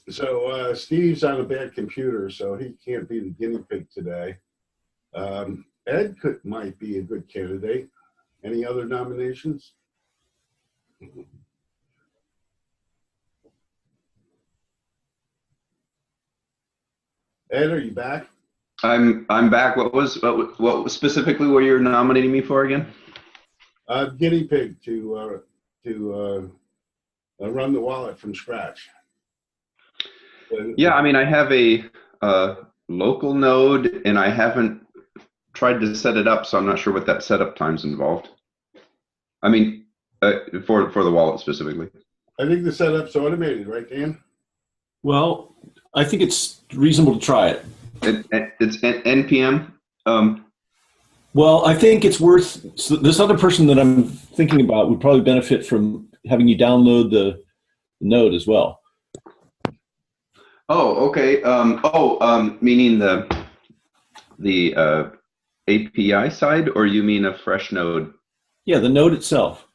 So Steve's on a bad computer, so he can't be the guinea pig today. Ed might be a good candidate. Any other nominations? Ed, are you back? I'm back. What specifically were you nominating me for again? Guinea pig to run the wallet from scratch. Yeah, I mean, I have a local node, and I haven't tried to set it up, so I'm not sure what that setup time's involved. I mean, for the wallet specifically. I think the setup's automated, right, Dan? Well, I think it's reasonable to try it. It's NPM. Well, I think it's worth. So this other person that I'm thinking about would probably benefit from having you download the node as well. Oh, okay. Meaning the API side, or you mean a fresh node? Yeah, the node itself.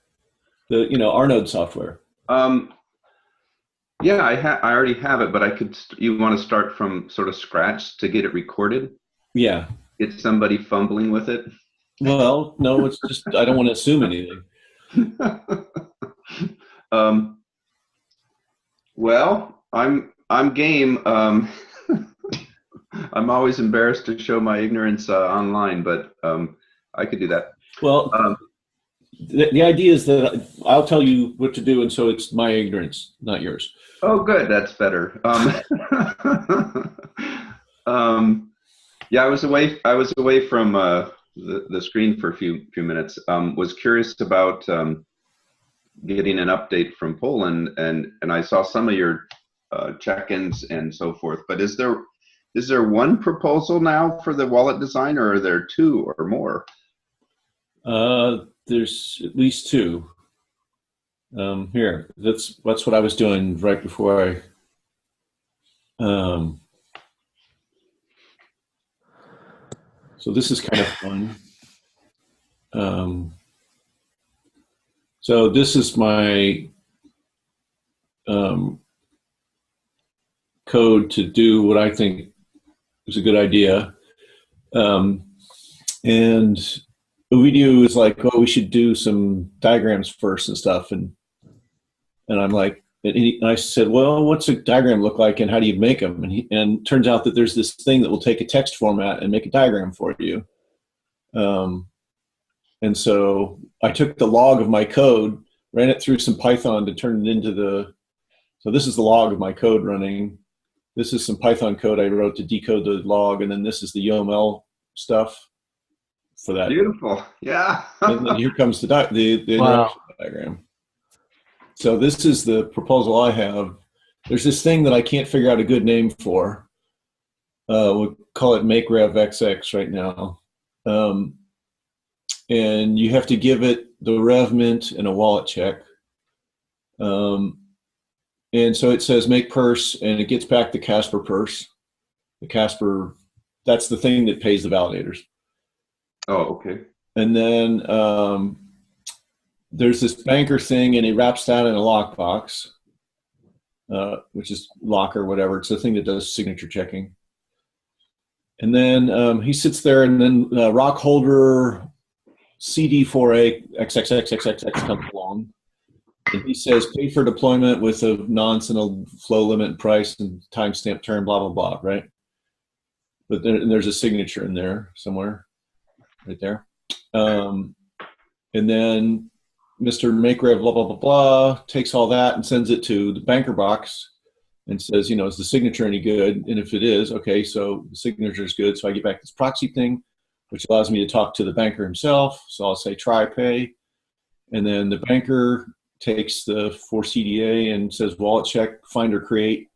Our node software. Yeah, I already have it, but you want to start from sort of scratch to get it recorded? Yeah. Get somebody fumbling with it? Well, no, it's just I don't want to assume anything. Well, I'm game. I'm always embarrassed to show my ignorance online, but I could do that. Well, the idea is that I'll tell you what to do, and so it's my ignorance, not yours. Oh, good. That's better. Yeah, I was away from the screen for a few minutes. Was curious about getting an update from Poland, and I saw some of your check-ins and so forth. But is there one proposal now for the wallet design, or are there two or more? There's at least two. Here, that's what I was doing right before I. So this is kind of fun. So this is my code to do what I think is a good idea. And Ovidio is like, oh, we should do some diagrams first and stuff. And I'm like, and I said, well, what's a diagram look like and how do you make them? And it turns out that there's this thing that will take a text format and make a diagram for you. And so I took the log of my code, ran it through some Python to turn it into so this is the log of my code running. This is some Python code I wrote to decode the log, and then this is the UML stuff for that. Beautiful, yeah. And then here comes the Wow. diagram. So this is the proposal I have. There's this thing that I can't figure out a good name for. We'll call it MakeRevXX right now. And you have to give it the rev mint and a wallet check. And so it says make purse, and it gets back the Casper purse. The Casper, that's the thing that pays the validators. Oh, okay. And then there's this banker thing, and he wraps that in a lockbox, which is locker, whatever. It's the thing that does signature checking. And then he sits there, and then rock holder CD4A XXXXXX comes along. And he says, pay for deployment with a nonce and a flow limit price and timestamp term, blah, blah, blah, right? But then there's a signature in there somewhere, right there. And then Mr. MakeRev, blah, blah, blah, blah, takes all that and sends it to the banker box and says, is the signature any good? And if it is, okay, so the signature is good. So I get back this proxy thing, which allows me to talk to the banker himself. So I'll say try pay. And then the banker takes the 4CDA and says wallet check, find or create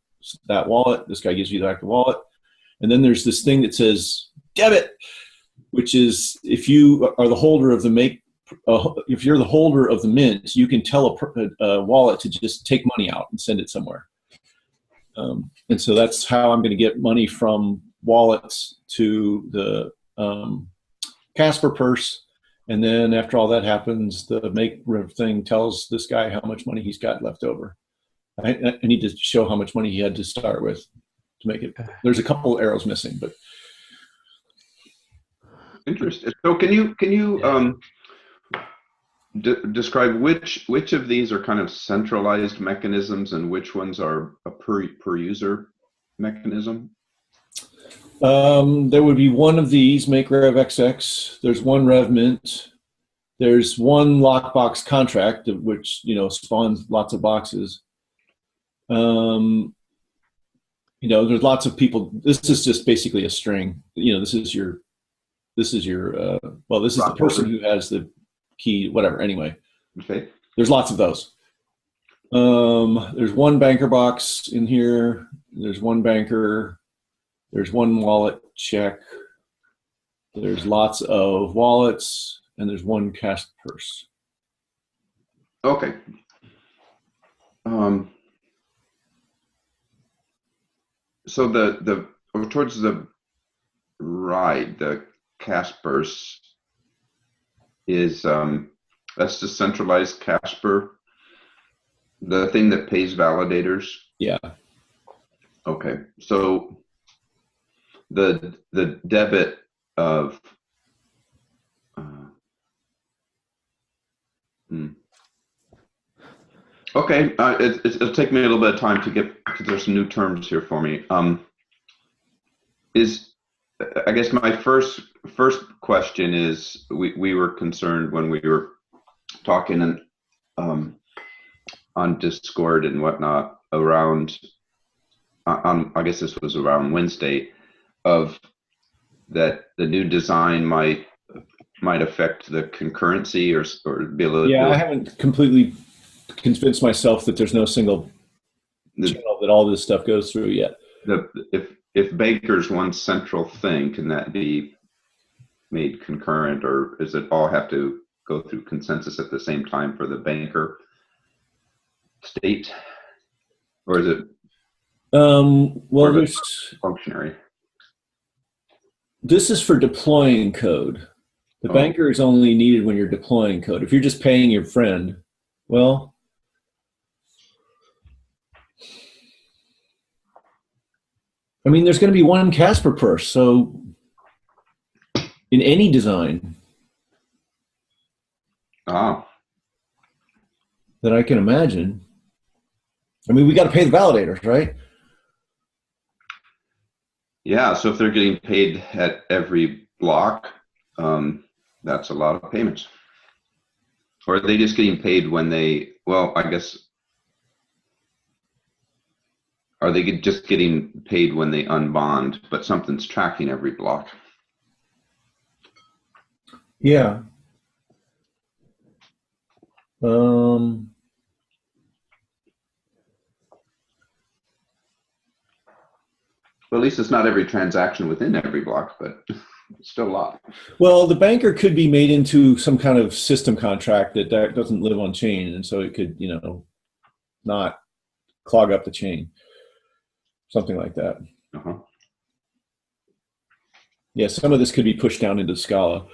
that wallet. This guy gives you the active wallet. And then there's this thing that says debit, which is if you are the holder of if you're the holder of the mint, you can tell a wallet to just take money out and send it somewhere. And so that's how I'm going to get money from wallets to the Casper purse. And then after all that happens, the make thing tells this guy how much money he's got left over. I need to show how much money he had to start with to make it. There's a couple arrows missing, but Interesting. So can you describe which of these are kind of centralized mechanisms and which ones are a per user mechanism? There would be one of these, make rev XX. There's one rev mint. There's one lockbox contract, which, you know, spawns lots of boxes. You know, there's lots of people. This is just basically a string. You know, this is the person who has the key, whatever. Anyway, okay. There's lots of those. There's one banker box in here. There's one banker. There's one wallet check. There's lots of wallets, and there's one cash purse. Okay. So the towards the right, the cash purse is that's the centralized Casper, the thing that pays validators. Yeah. Okay. So the debit of okay, it'll take me a little bit of time to get, because there's some new terms here for me. I guess my first question is, we were concerned when we were talking on Discord and whatnot around, I guess this was around Wednesday, of that the new design might affect the concurrency or be a little. Yeah, I haven't completely convinced myself that there's no single channel that all this stuff goes through yet. If banker's one central thing, can that be made concurrent, or does it all have to go through consensus at the same time for the banker state, or is it well, there's functionary? This is for deploying code. The banker is only needed when you're deploying code. If you're just paying your friend, well, I mean, there's going to be one Casper purse, so in any design that I can imagine. I mean, we got to pay the validators, right? Yeah, so if they're getting paid at every block, that's a lot of payments. Or are they just getting paid when they, well, I guess, are they just getting paid when they unbond, but something's tracking every block? Yeah. Well, at least it's not every transaction within every block, but it's still a lot. Well, the banker could be made into some kind of system contract that doesn't live on chain, and so it could, you know, not clog up the chain. Something like that. Yeah, some of this could be pushed down into Scala.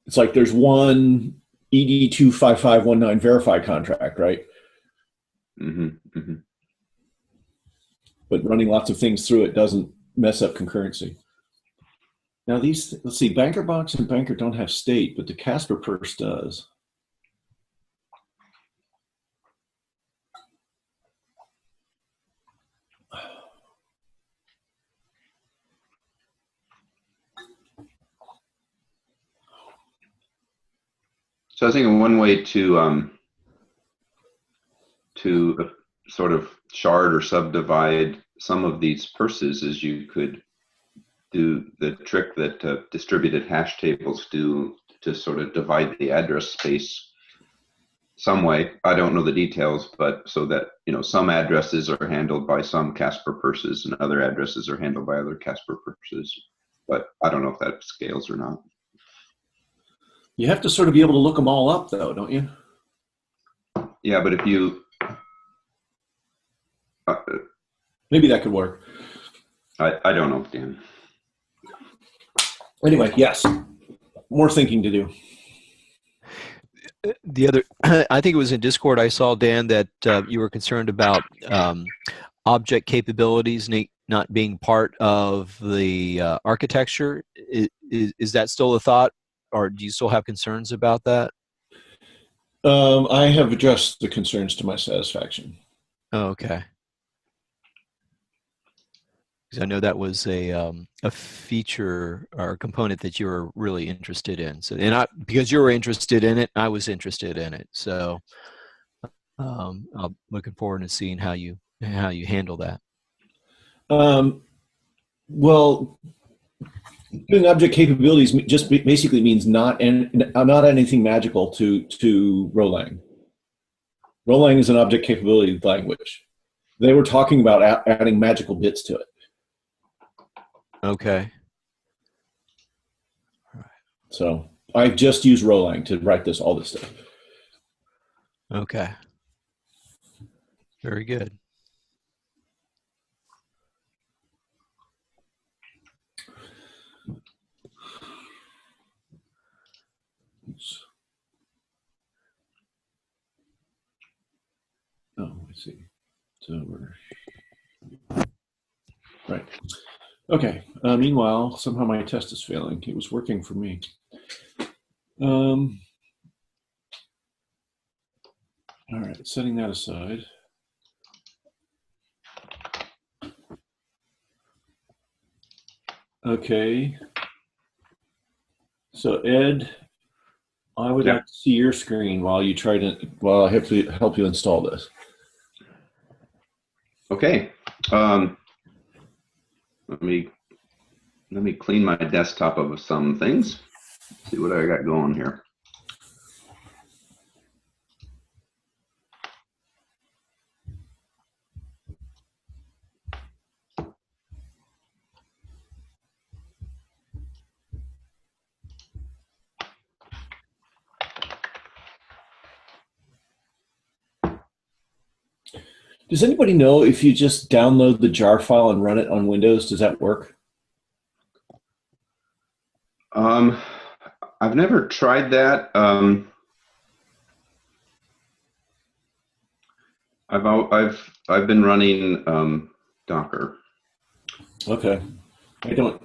It's like there's one ED25519 verify contract, right? But running lots of things through it doesn't mess up concurrency. Now these, let's see, Banker Box and Banker don't have state, but the Casper purse does. So I was thinking one way to sort of shard or subdivide some of these purses is you could do the trick that distributed hash tables do to sort of divide the address space some way. I don't know the details, but so that, you know, some addresses are handled by some Casper purses and other addresses are handled by other Casper purses. But I don't know if that scales or not. You have to sort of be able to look them all up, though, don't you? Yeah, but if you... maybe that could work. I don't know, Dan. Anyway, yes. More thinking to do. The other, I think it was in Discord, I saw, Dan, that you were concerned about object capabilities not being part of the architecture. Is that still a thought, or do you still have concerns about that? I have addressed the concerns to my satisfaction. Oh, okay. Because I know that was a feature or a component that you were really interested in. So, because you were interested in it, I was interested in it. So, I'm looking forward to seeing how you handle that. Well, doing object capabilities just basically means not anything magical to Rolang. Rolang is an object capability language. They were talking about adding magical bits to it. Okay. So I just used Rolang to write all this stuff. Okay. Very good. Oh, I see. So right. Okay. Meanwhile, somehow my test is failing. It was working for me. All right. Setting that aside. Okay. So Ed, I would like to see your screen while I have to help you install this. Okay. Let me clean my desktop of some things. See what I got going here. Does anybody know if you just download the jar file and run it on Windows, does that work? I've never tried that. I've been running Docker. Okay. I don't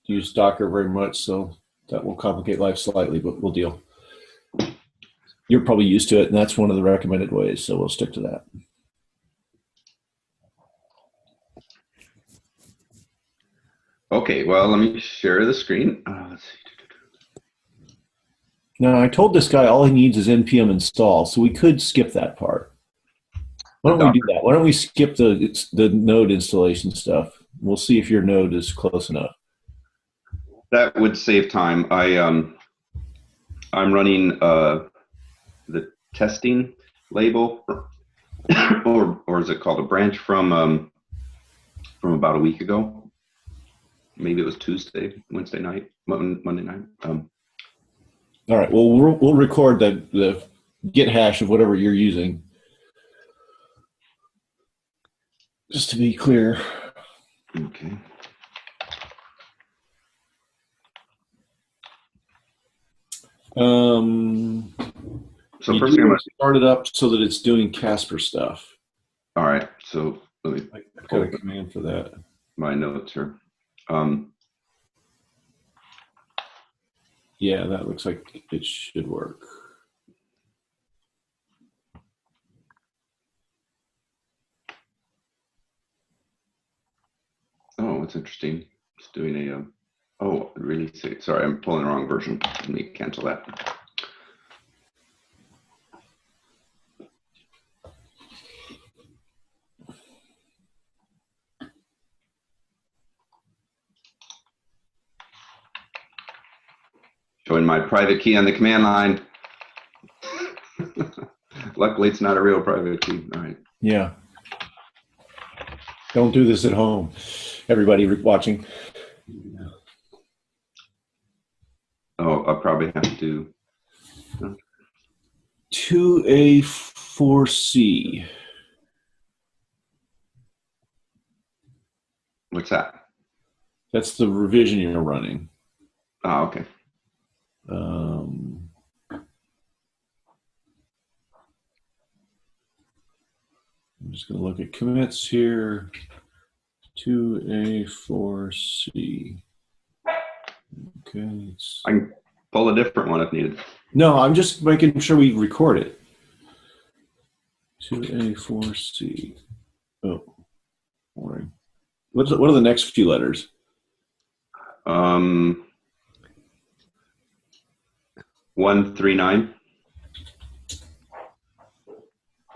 use Docker very much, so that will complicate life slightly, but we'll deal. You're probably used to it, and that's one of the recommended ways, so we'll stick to that. Okay, well, let me share the screen. Let's see. Now, I told this guy all he needs is npm install, so we could skip that part. Why don't we do that? Why don't we skip the node installation stuff? We'll see if your node is close enough. That would save time. I'm running the testing label, or is it called a branch from about a week ago? Maybe it was Wednesday night, Monday night. All right. Well, we'll record the git hash of whatever you're using. Just to be clear. Okay. So first thing I'm going to start it up so that it's doing Casper stuff. All right. So let me I've got a command for that. My notes here. Yeah, that looks like it should work. Oh, it's interesting. It's doing a. Oh, really? Sorry, I'm pulling the wrong version. Let me cancel that. Showing my private key on the command line. Luckily, it's not a real private key. All right. Yeah. Don't do this at home, everybody watching. Oh, I'll probably have to. 2A4C. What's that? That's the revision you're running. Oh, okay. I'm just going to look at commits here. 2A4C. Okay. I can pull a different one if needed. No, I'm just making sure we record it. 2A4C. Oh, boring. What are the next few letters? 139.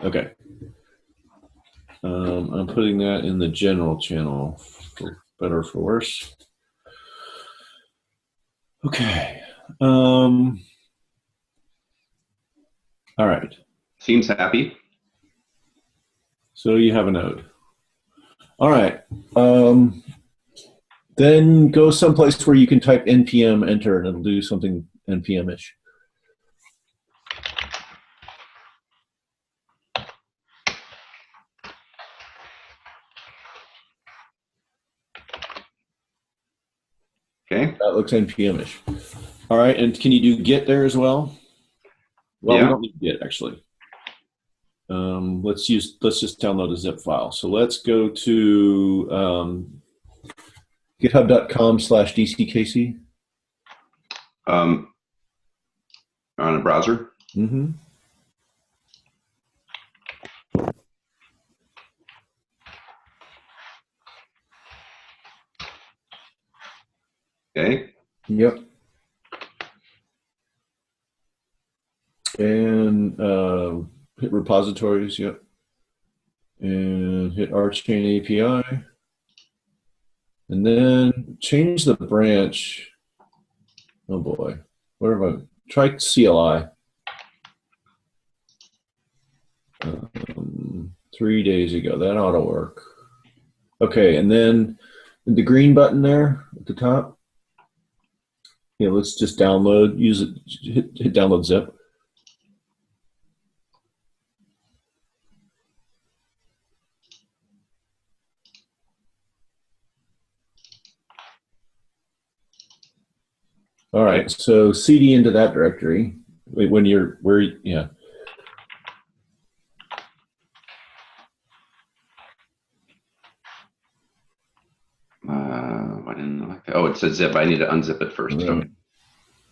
Okay. I'm putting that in the general channel, for better or for worse. Okay. All right. Seems happy. So you have a node. All right. Then go someplace where you can type npm enter and it'll do something npm-ish. Okay. That looks npm-ish. All right, and can you do git there as well? Well, we Yeah. don't need git actually. Let's just download a zip file. So let's go to github.com/dckc. On a browser. Mm-hmm. Okay. Yep. And hit repositories, yep. And hit RChain API. And then change the branch. Oh boy. What have I? Try CLI. 3 days ago. That ought to work. Okay, and then the green button there at the top. Yeah, let's just download. Use it. Hit download zip. All right, so CD into that directory. Wait, when you're where? Yeah. Why didn't I like that? Oh, it says zip. I need to unzip it first. Right. Okay.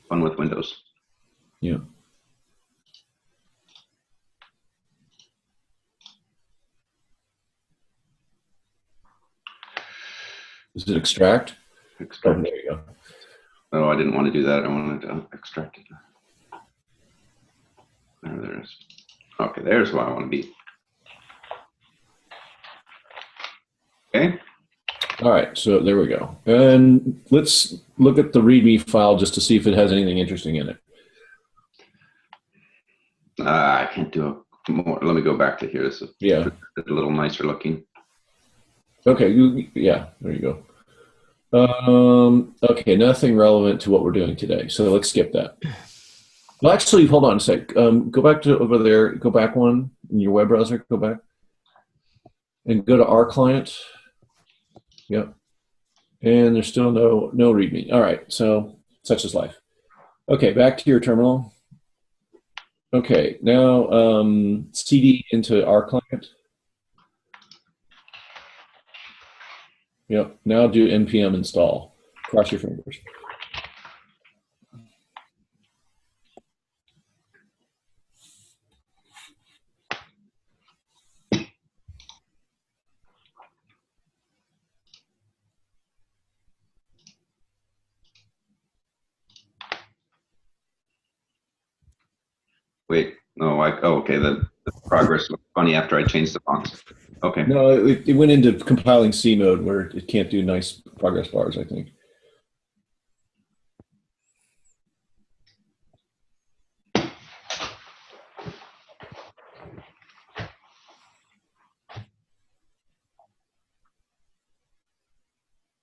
Fun with Windows. Yeah. Does it extract? Oh, Extract. there you go. Oh, I didn't want to do that. I wanted to extract it. There it is. Okay, there's where I want to be. Okay. All right, so there we go. And let's look at the README file just to see if it has anything interesting in it. I can't do a more. Let me go back to here. This is Yeah. a little nicer looking. Okay, yeah, there you go. Okay, nothing relevant to what we're doing today, so let's skip that. Well, actually, hold on a sec. Go back to over there, go back one in your web browser, go back. And go to our client. Yep. And there's still no README. All right, so such is life. Okay, back to your terminal. Okay, now CD into our client. Yep, now do npm install. Cross your fingers. Wait, no, okay, the progress was funny after I changed the fonts. Okay. No, it went into compiling C mode where it can't do nice progress bars, I think.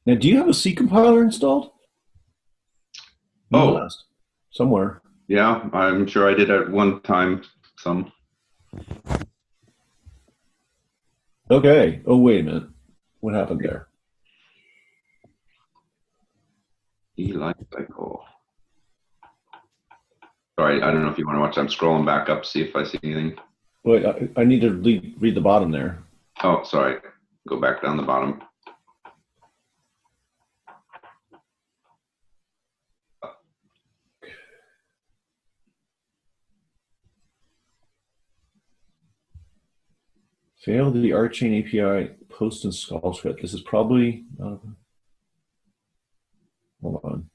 Now, do you have a C compiler installed? You Oh. must. Somewhere. Yeah, I'm sure I did at one time some. Okay. Oh, wait a minute. What happened there? Life cycle. Sorry, I don't know if you want to watch. I'm scrolling back up, see if I see anything. Wait, I need to read the bottom there. Oh, sorry. Go back down the bottom. Failed the RChain API post install script. This is probably, hold on.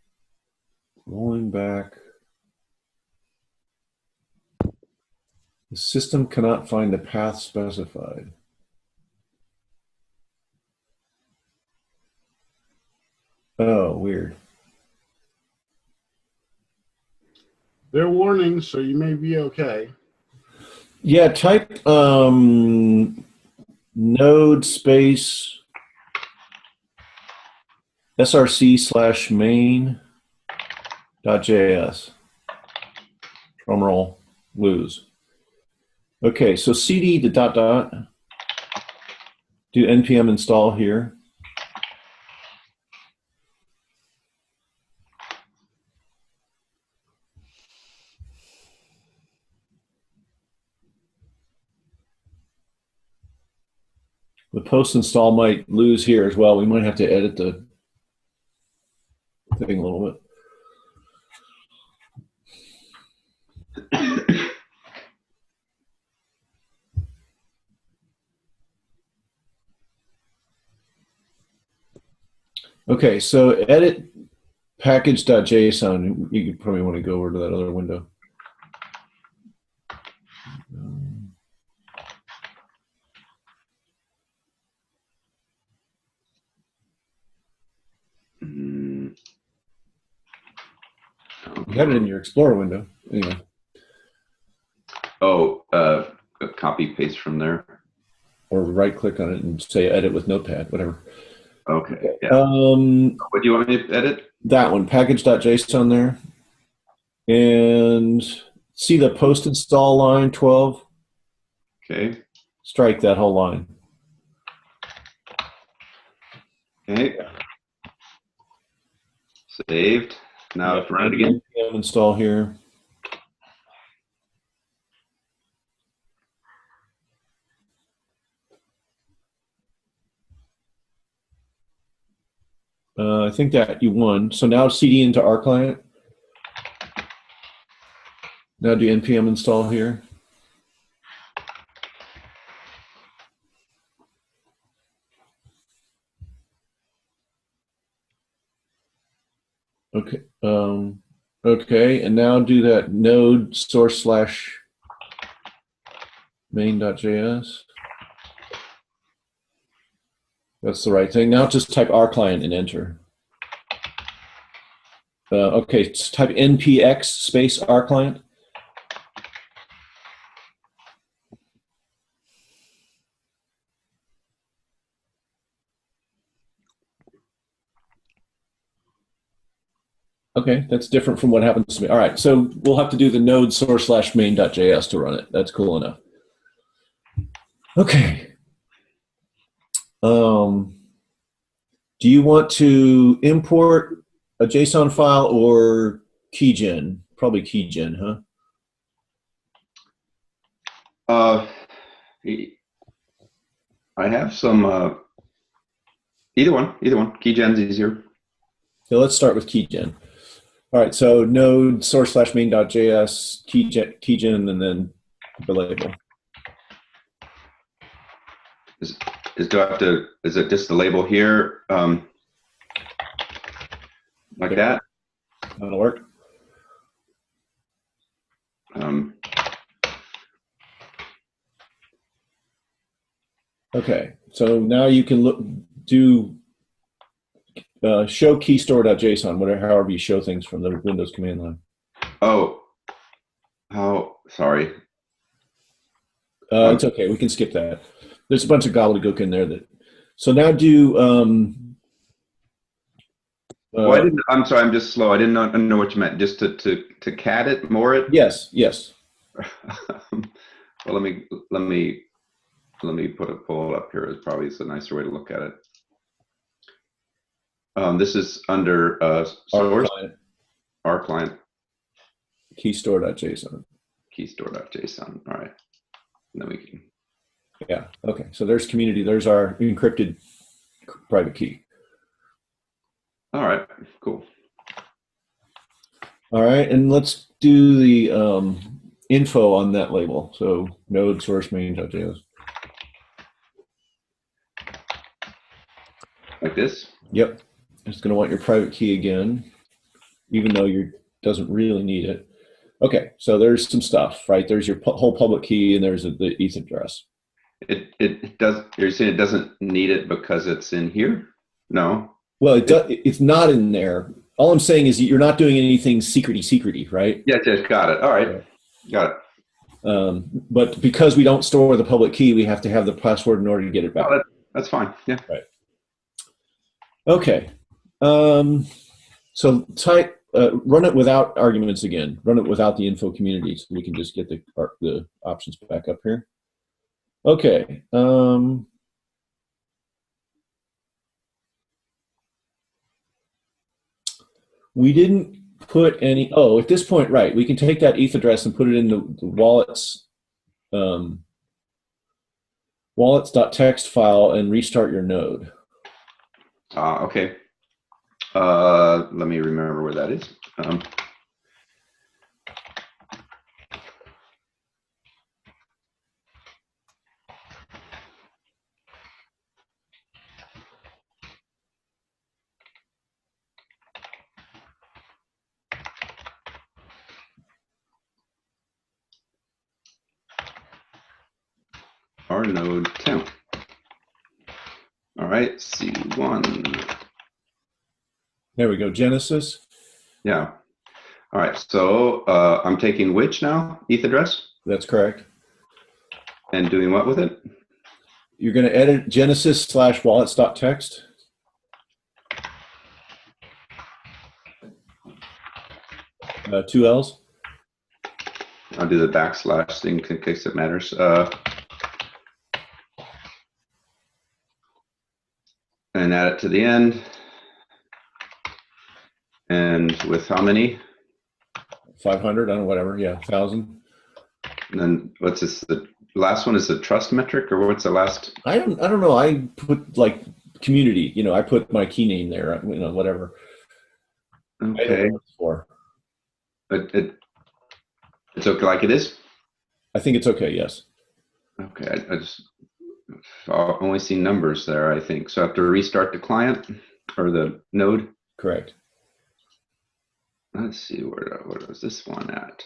Rolling back. The system cannot find the path specified. Oh, weird. They're warnings, so you may be okay. Yeah, type node space src/main.js. Drum roll, lose. Okay, so cd the dot dot, do npm install here. The post install might lose here as well. We might have to edit the thing a little bit. Okay, so edit package.json. You probably want to go over to that other window. You had it in your Explorer window. Anyway. Oh, copy paste from there. Or right click on it and say edit with Notepad, whatever. Okay. Yeah. What do you want me to edit? That one, package.json there. And see the post install line 12? Okay. Strike that whole line. Okay. Saved. Now if run it again. npm install here. I think that you won. So now cd into our client. Now do npm install here. Okay. Okay, and now do that node source / main.js. That's the right thing. Now just type our client and enter. Okay, type npx space our client. Okay, that's different from what happens to me. All right, so we'll have to do the node source / main.js to run it. That's cool enough. Okay. Do you want to import a JSON file or keygen? Probably keygen, huh? I have some, either one, keygen's easier. So let's start with keygen. All right, so node source / main.js, keygen, and then the label. Do I have to, is it just the label here, like that? That'll work. Okay, so now you can do show keystore.json, whatever, however you show things from the Windows command line. Oh, sorry. It's okay, we can skip that. There's a bunch of gobbledygook in there that. So now do. I'm sorry, I'm just slow. I didn't know what you meant. Just to cat it, more it. Yes. Yes. Well, let me pull it up here. Is probably a nicer way to look at it. This is under source. Our client. Keystore.json. Keystore.json. All right. And then we can. Yeah. Okay. So there's community. There's our encrypted private key. All right, cool. All right, and let's do the info on that label. So node source main.js. Like this? Yep. It's going to want your private key again, even though you doesn't really need it. Okay, so there's some stuff, right? There's your whole public key, and there's the ETH address. It does. You're saying it doesn't need it because it's in here? No. Well, it's not in there. All I'm saying is you're not doing anything secrety, right? Yes, yes, got it. All right, got it. But because we don't store the public key, we have to have the password in order to get it back. Oh, that's fine. Yeah. Right. Okay. So type run it without arguments again. Run it without the info community, so we can just get the options back up here. Okay. We didn't put any. Oh, at this point, right? We can take that ETH address and put it in the wallet's wallets.txt file and restart your node. Okay. Let me remember where that is. Our node temp. All right, C1. There we go, Genesis. Yeah. All right, so I'm taking which now? ETH address? That's correct. And doing what with it? You're going to edit Genesis/wallets.txt. Two L's. I'll do the backslash thing in case it matters. And add it to the end. And with how many? 500, I don't know, whatever. Yeah, 1,000. And then what's this? The last one is the trust metric, or what's the last? I don't know. I put like community. I put my key name there. Whatever. Okay. I don't know what it's for. It's okay like it is? I think it's okay. Yes. Okay. I've only seen numbers there, I think. So I have to restart the client or the node. Correct. Let's see, where was this one at?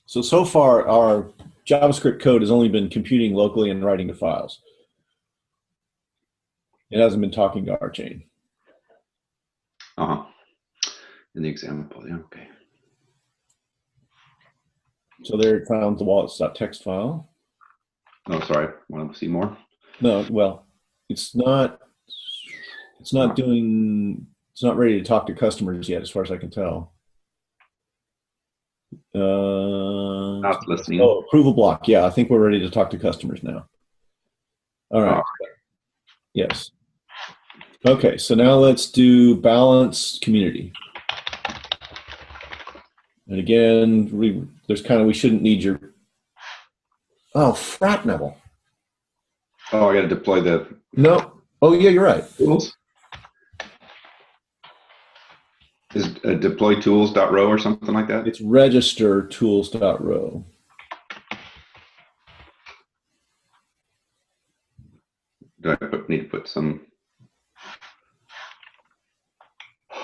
So far, our JavaScript code has only been computing locally and writing the files. It hasn't been talking to RChain. In the example, yeah, okay. So there it found the wallets.txt file. Oh, sorry. Want to see more? No, well, it's not ready to talk to customers yet, as far as I can tell. Not listening. Oh, approval block. Yeah, I think we're ready to talk to customers now. All right. Yes. Okay, so now let's do balance community. And again, we shouldn't need your. Oh, frapnel. Oh, I got to deploy the. No. Oh, yeah, you're right. Tools. Is deploy tools.row or something like that? It's register tools.row. Do I need to put some?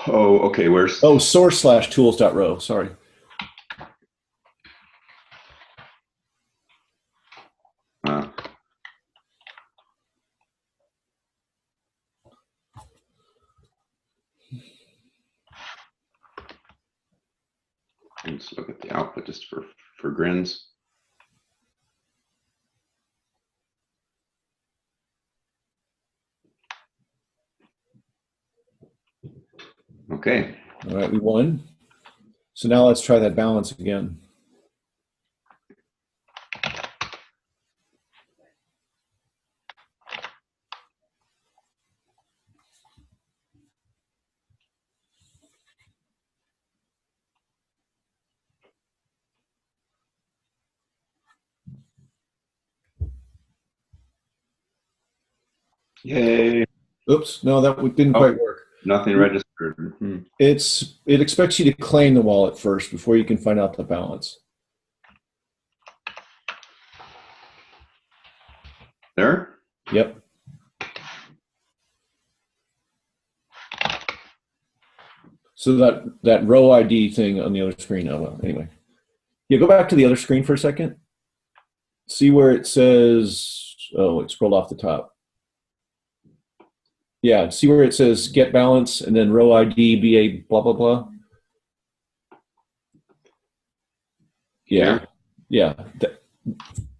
Oh, okay. Where's? Oh, source/tools.row. Sorry. Let's look at the output just for grins. Okay. All right, we won. So now let's try that balance again. Yay. Oops, no, that didn't Oh. quite work. Nothing registered. It expects you to claim the wallet first before you can find out the balance. There? Yep. So that row ID thing on the other screen. Oh well. Anyway, yeah. Go back to the other screen for a second. See where it says. Oh, it scrolled off the top. Yeah. See where it says get balance and then row ID BA blah blah blah. Yeah. Yeah.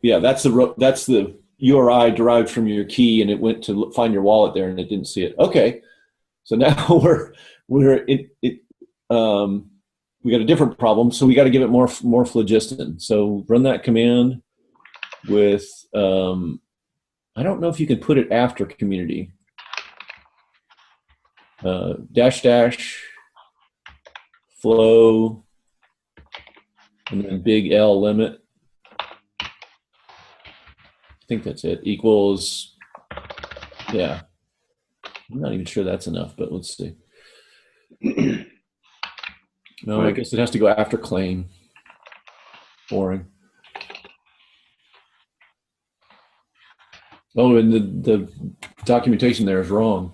Yeah. That's the URI derived from your key, and it went to find your wallet there, and it didn't see it. Okay. So now we got a different problem, so we got to give it more phlogiston. So run that command with I don't know if you can put it after community. -- flow and then big L limit. I think that's it. Equals, yeah. I'm not even sure that's enough, but let's see. No, I guess it has to go after claim. Boring. Oh, and the documentation there is wrong.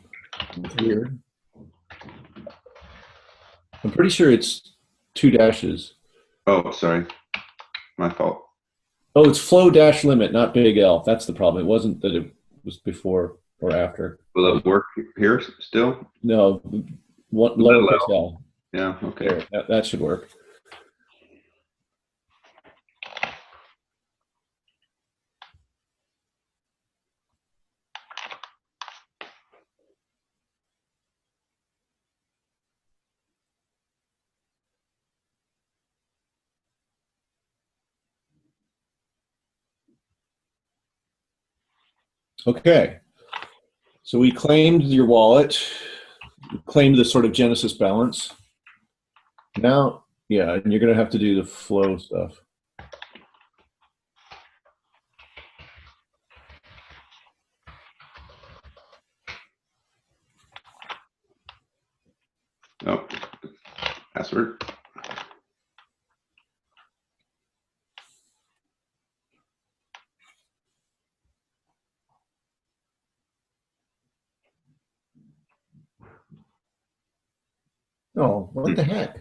Weird. I'm pretty sure it's 2 dashes. Oh, sorry. My fault. Oh, it's flow dash limit, not big L. That's the problem. It wasn't that it was before or after. Will it work here still? No, lowercase L. Yeah, okay. There, that should work. Okay, so we claimed your wallet, claimed the sort of Genesis balance. Now, yeah, and you're going to have to do the flow stuff. Oh, password. Oh, what the heck?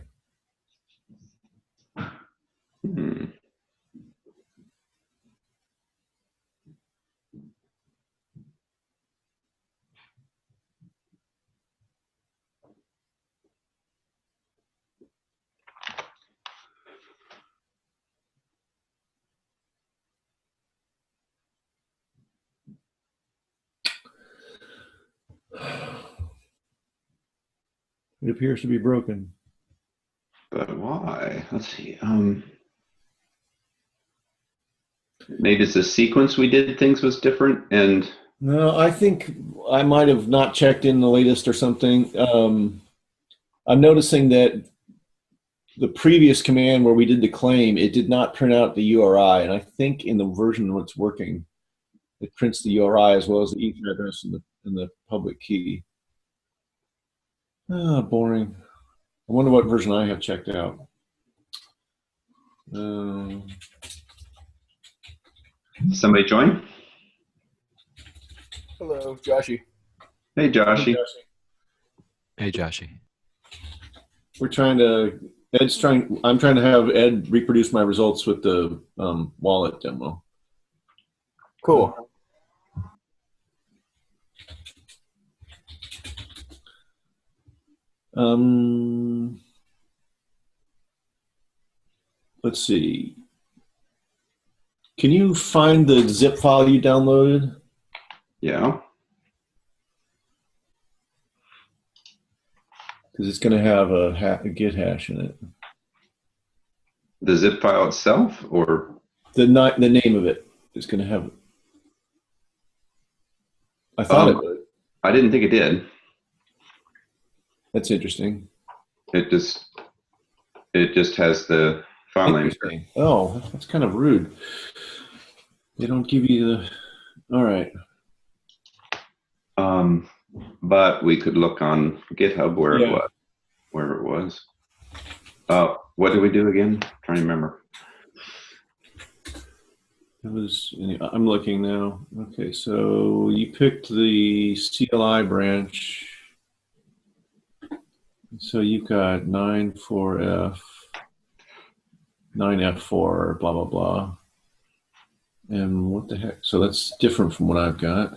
It appears to be broken. But why? Let's see. Maybe it's the sequence we did things was different, and No, I think I might have not checked in the latest or something. I'm noticing that the previous command where we did the claim, it did not print out the URI, and I think in the version that's working, it prints the URI as well as the Ethernet address and the public key. Ah, boring. I wonder what version I have checked out. somebody join? Hello, Joshy. Hey, Joshy. Hey, Joshy. I'm trying to have Ed reproduce my results with the wallet demo. Cool. Let's see. Can you find the zip file you downloaded? Yeah. because it's going to have a Git hash in it. The zip file itself, or The name of it is going to have. I thought it would. I didn't think it did. That's interesting. It just has the file name. Interesting. Oh, that's kind of rude. They don't give you the. All right. But we could look on GitHub where it was. What did we do again? I'm trying to remember. It was. I'm looking now. Okay, so you picked the CLI branch. So you've got 9.4f, 9f4, blah blah blah. And what the heck? So that's different from what I've got.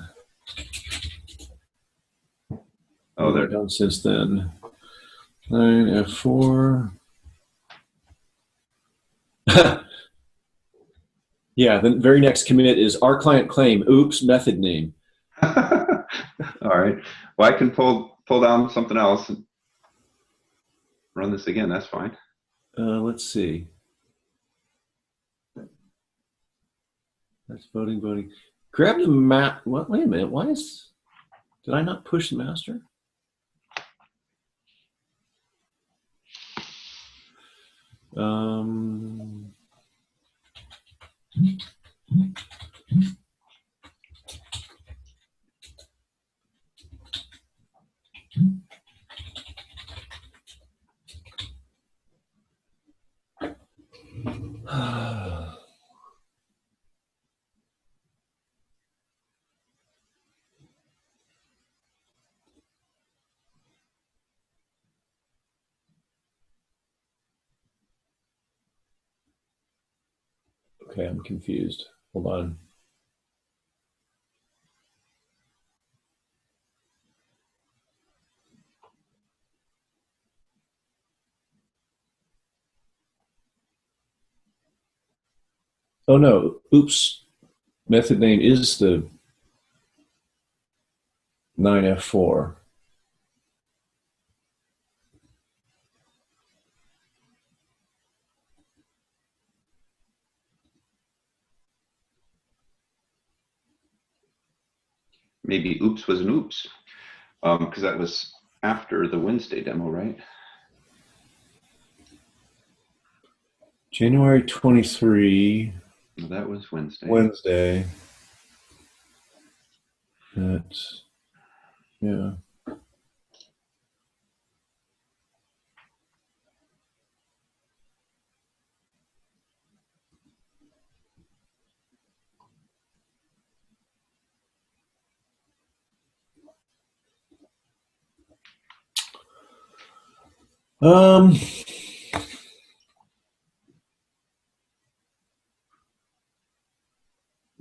Oh, they're done since then. 9f4. Yeah, the very next commit is our client claim. Oops, method name. all right. Well, I can pull down something else and run this again. That's fine. Let's see. That's voting. Grab the map. What? Wait a minute. Why is? Did I not push the master? Okay, I'm confused. Hold on. Oh no, oops. Method name is the 9f4. Maybe oops was an oops, because that was after the Wednesday demo, right? January 23. Well, that was Wednesday. Wednesday. That's, yeah. Oh,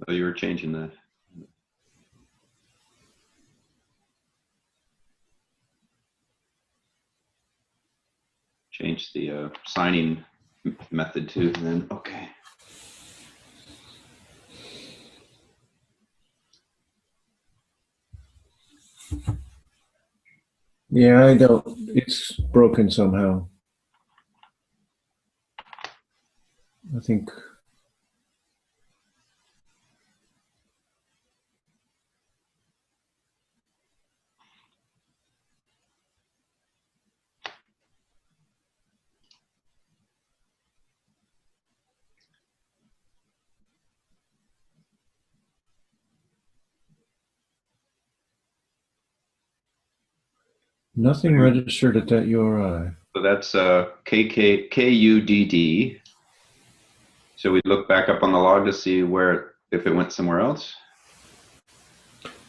you were changing that. Change the signing method too, then okay. Yeah, I don't. It's broken somehow. I think. Nothing registered at that URI. So that's KUDD. So we look back up on the log to see if it went somewhere else.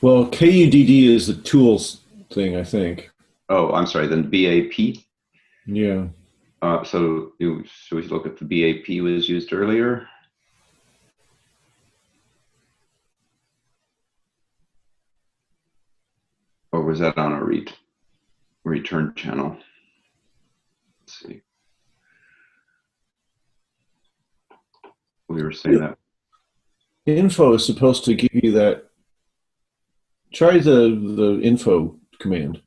Well, KUDD is the tools thing, I think. Oh, I'm sorry. Then BAP. Yeah. So should we look at the BAP was used earlier? Or was that on a return channel? Let's see. We were saying that. Info is supposed to give you that. Try the info command.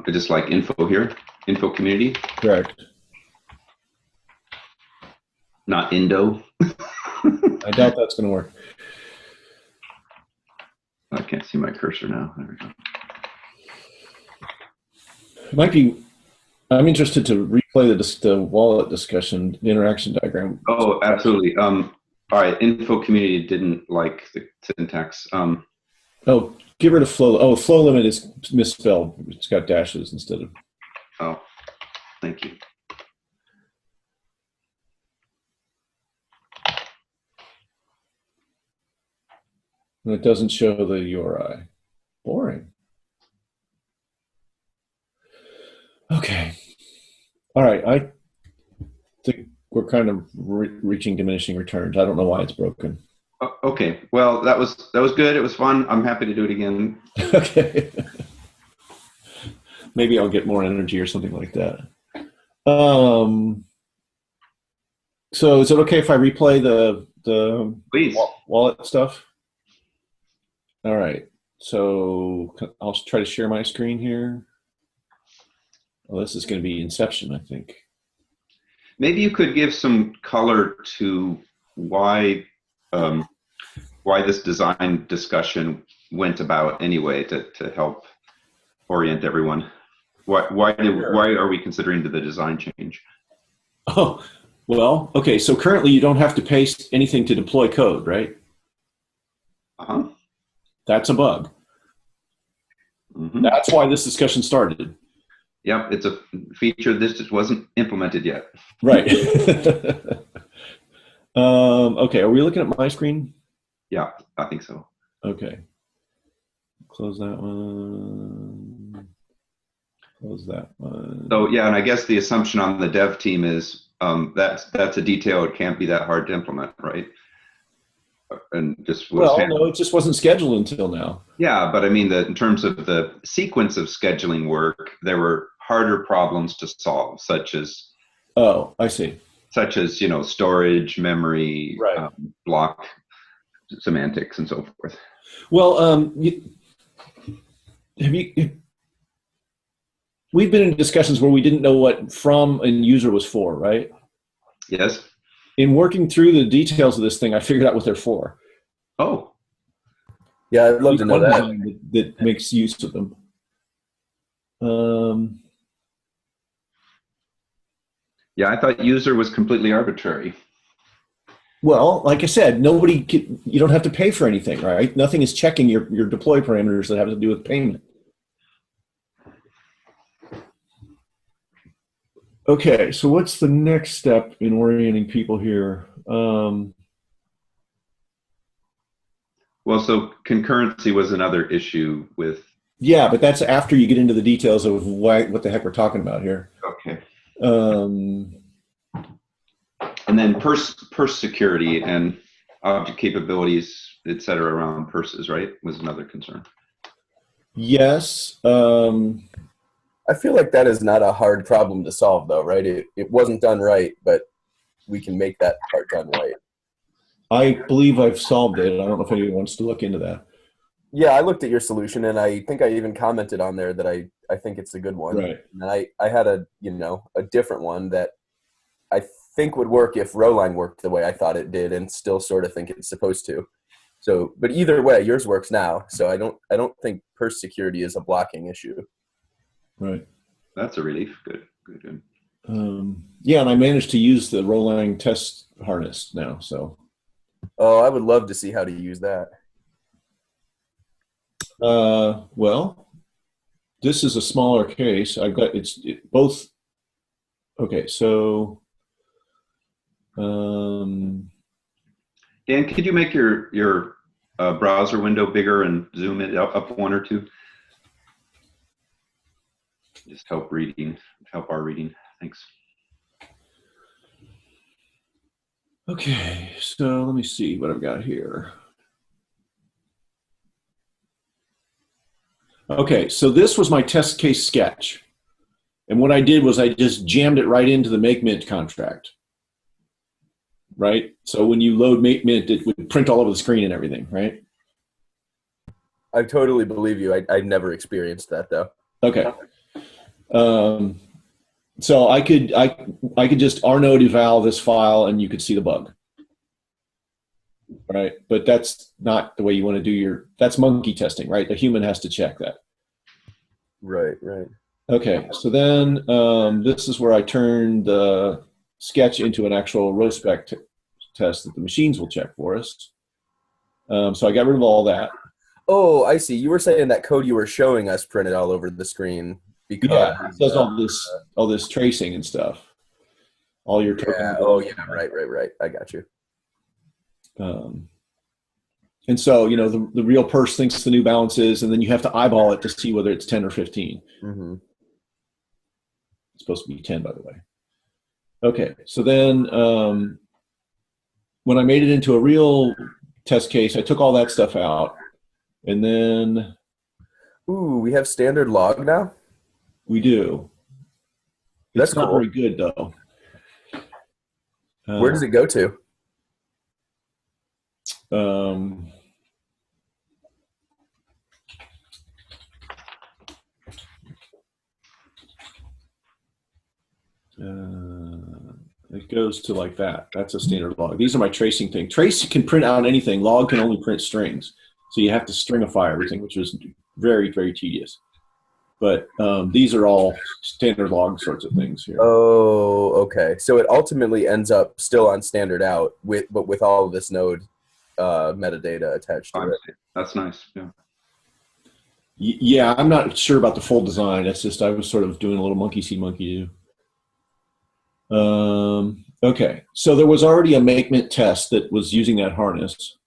Just like info here, info community, Correct. not Indo. I doubt that's going to work. I can't see my cursor now. There we go. It might be. I'm interested to replay the wallet discussion, the interaction diagram. Oh, absolutely. All right, info community didn't like the syntax. Oh, get rid of flow. Oh, flow limit is misspelled. It's got dashes instead of. Oh, thank you. And it doesn't show the URI. Boring. Okay. All right. I think we're kind of reaching diminishing returns. I don't know why it's broken. Okay. Well, that was good. It was fun. I'm happy to do it again. Okay. Maybe I'll get more energy or something like that. So is it okay if I replay the Please. wallet stuff? All right. So I'll try to share my screen here. Well, this is going to be Inception, I think. Maybe you could give some color to why this design discussion went about anyway to help orient everyone. Why are we considering the design change? Oh, well, okay. So currently you don't have to paste anything to deploy code, right? Uh-huh. That's a bug. Mm-hmm. That's why this discussion started. Yep, it's a feature. This just wasn't implemented yet. Right. Okay, are we looking at my screen? Yeah, I think so. Okay. Close that one. Close that one. So yeah, and I guess the assumption on the dev team is that's a detail. It can't be that hard to implement, right? And just well, no, it just wasn't scheduled until now. Yeah, but I mean, in terms of the sequence of scheduling work, there were harder problems to solve, such as I see. Such as storage, memory, right. Block semantics, and so forth. Well, we've been in discussions where we didn't know what from and user was for, right? Yes. In working through the details of this thing, I figured out what they're for. Oh. Yeah, I'd love to know that. That makes use of them. Yeah, I thought user was completely arbitrary. Well, like I said, you don't have to pay for anything, right? Nothing is checking your deploy parameters that have to do with payment. Okay, so what's the next step in orienting people here? Well, so concurrency was another issue with. Yeah, but that's after you get into the details of what the heck we're talking about here. Okay. Um, and then purse security and object capabilities, et cetera, around purses, right, was another concern. Yes. I feel like that is not a hard problem to solve, though, right? It wasn't done right, but we can make that part done right. I believe I've solved it. I don't know if anyone wants to look into that. Yeah, I looked at your solution, and I think I even commented on there that I think it's a good one. Right. And I had a different one that I think would work if Rowline worked the way I thought it did, and still sort of think it's supposed to. So, but either way, yours works now. So I don't think purse security is a blocking issue. Right. That's a relief. Good. Yeah, and I managed to use the Rowline test harness now. So. Oh, I would love to see how to use that. Well, this is a smaller case. I've got both. Okay, so. Dan, could you make your browser window bigger and zoom it up one or two? Just help our reading. Thanks. Okay, so let me see what I've got here. Okay, so this was my test case sketch. And what I did was I just jammed it right into the Make Mint contract. Right? So when you load Make Mint, it would print all over the screen and everything, right? I totally believe you. I never experienced that, though. Okay. So I could just rnode eval this file and you could see the bug. Right, but that's not the way you want to do that's monkey testing, right? The human has to check that. Right, right. Okay, so then this is where I turned the sketch into an actual row spec test that the machines will check for us. So I got rid of all that. Oh, I see. You were saying that code you were showing us printed all over the screen because Yeah, it does all this tracing and stuff. All your yeah. Oh, yeah. Right. I got you. And so, you know, the real purse thinks the New Balance is, and then you have to eyeball it to see whether it's 10 or 15. Mm-hmm. It's supposed to be 10, by the way. Okay, so then when I made it into a real test case, I took all that stuff out, and then Ooh, we have standard log now? we do. That's It's not cool. very good, though. Where does it go to? It goes to like that. That's a standard log. These are my tracing thing. Trace can print out anything. Log can only print strings. So you have to stringify everything, which is very, very tedious. But these are all standard log sorts of things here. Oh, okay. So it ultimately ends up still on standard out, but with all of this node metadata attached to it. That's nice. Yeah. Yeah, I'm not sure about the full design. It's just I was sort of doing a little monkey see, monkey do. Okay, so there was already a make-mint test that was using that harness.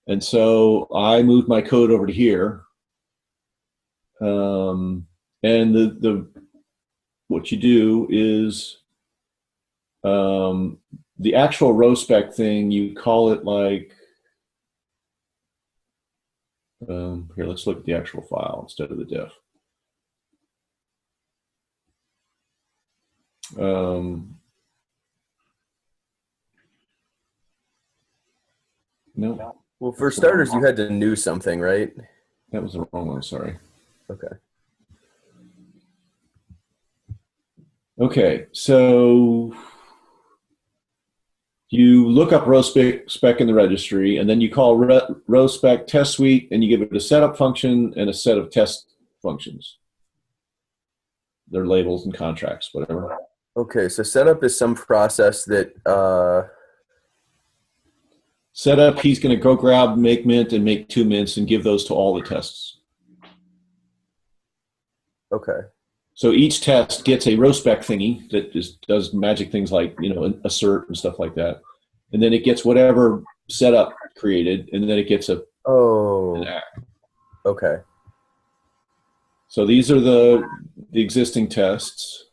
And so I moved my code over to here. And what you do is the actual row spec thing, you call it like, here, let's look at the actual file instead of the diff. No. Well, for starters, you had to new something, right? That was the wrong one, sorry. Okay. Okay, so you look up row spec in the registry, and then you call row spec test suite, and you give it a setup function and a set of test functions. Their labels and contracts, whatever. Okay, so setup is some process that Setup, he's going to go grab make mint and make 2 mints and give those to all the tests. okay. So each test gets a row spec thingy that does magic things like, you know, assert and stuff like that. And then it gets whatever setup created, and then it gets an act. Okay. So these are the existing tests.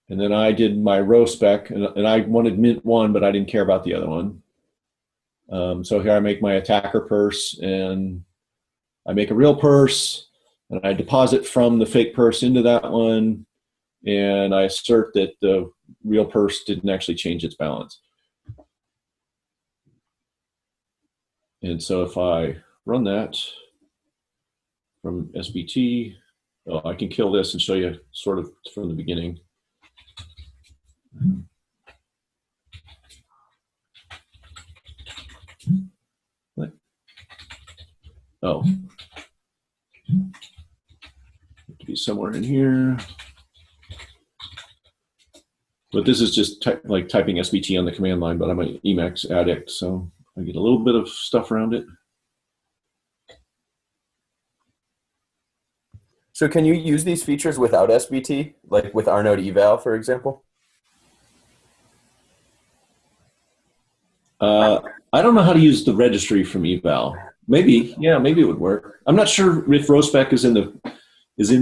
And then I did my row spec, and I wanted mint 1, but I didn't care about the other one. So here I make my attacker purse, and I make a real purse, and I deposit from the fake purse into that one, and I assert that the real purse didn't actually change its balance. And so if I run that from SBT, I can kill this and show you sort of from the beginning. What? Oh. To be somewhere in here. But this is just like typing SBT on the command line, but I'm an Emacs addict, so I get a little bit of stuff around it. So can you use these features without SBT, like with rnode eval, for example? I don't know how to use the registry from eval. Maybe, yeah, maybe it would work. I'm not sure if row spec is in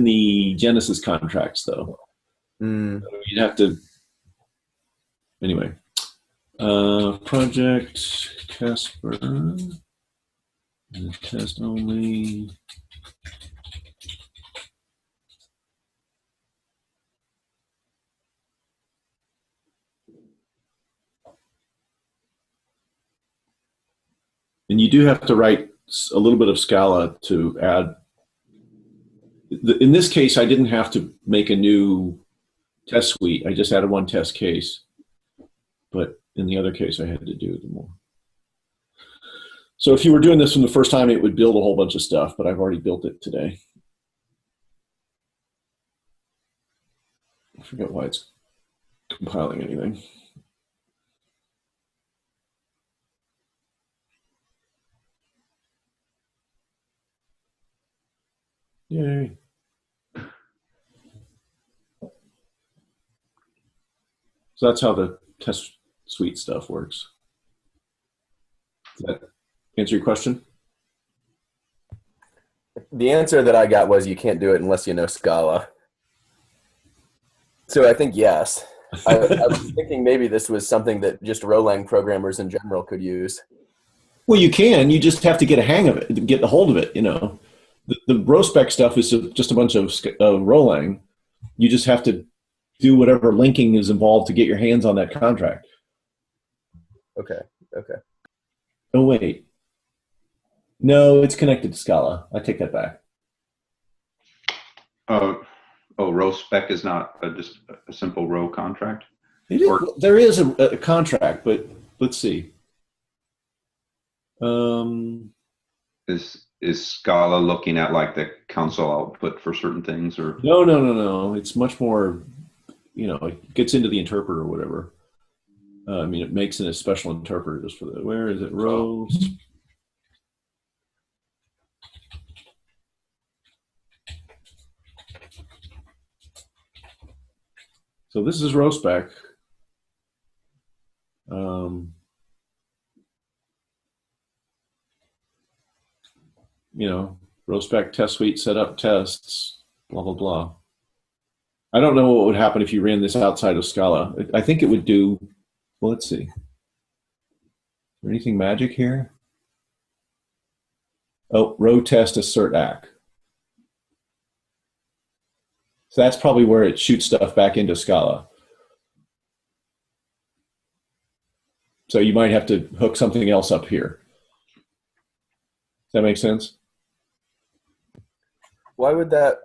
the Genesis contracts though. So you'd have to. Anyway, project Casper, and test only. And you do have to write a little bit of Scala to add In this case, I didn't have to make a new test suite. I just added one test case. But in the other case, I had to do the more. So if you were doing this from the first time, it would build a whole bunch of stuff, but I've already built it today. I forget why it's compiling anything. Yay. So that's how the test suite stuff works. Does that answer your question? The answer that I got was you can't do it unless you know Scala. So I think yes. I was thinking maybe this was something that just Rolang programmers in general could use. Well, you can. You just have to get a hang of it, get a hold of it. You know, the RoSpec stuff is just a bunch of Rolang. You just have to do whatever linking is involved to get your hands on that contract. Okay. Oh, wait. No, it's connected to Scala. I take that back. Row spec is not just a simple row contract? It is, there is a contract, but let's see. Is Scala looking at like the console output for certain things, or? No. It's much more, it gets into the interpreter or whatever. I mean, it makes it a special interpreter just for the, where is it? Rows. So this is RoSpec. RoSpec test suite, set up tests, blah, blah, blah. I don't know what would happen if you ran this outside of Scala. I think it would do, well, let's see. Is there anything magic here? Oh, row test assert ack. So that's probably where it shoots stuff back into Scala. So you might have to hook something else up here. Does that make sense? Why would that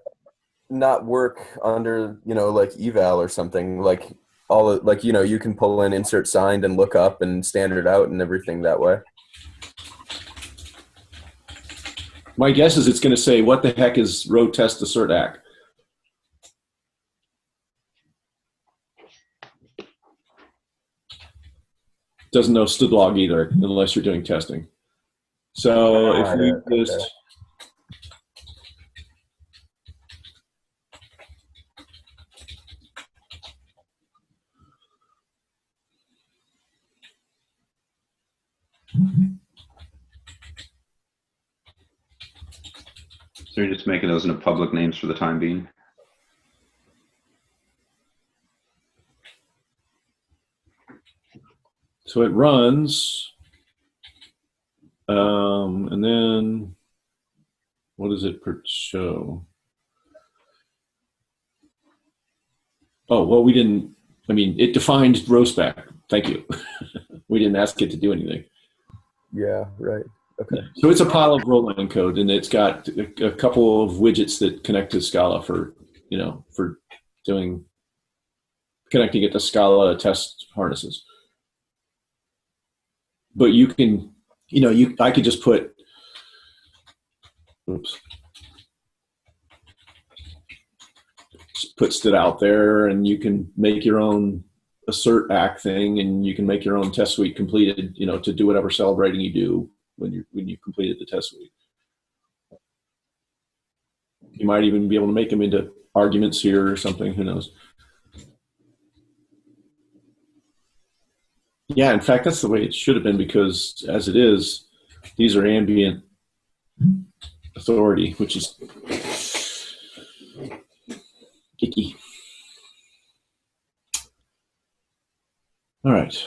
not work under, like eval or something? Like you can pull in insert signed and look up and standard out and everything that way. My guess is it's going to say, what the heck is row test assert ack? Doesn't know std log either, unless you're doing testing. So if we just... Okay. So you're just making those into public names for the time being? So it runs, and then what does it show? Oh, well, it defined RoSpec. Thank you. We didn't ask it to do anything. Yeah, right. Okay. So it's a pile of Roland code, and it's got a couple of widgets that connect to Scala for connecting it to Scala test harnesses. But you can, I could just put, std out there, and you can make your own assert ack thing, and you can make your own test suite completed, to do whatever celebrating you do when you completed the test suite. You might even be able to make them into arguments here or something, who knows. Yeah, in fact, that's the way it should have been, because as it is, these are ambient authority, which is icky. All right.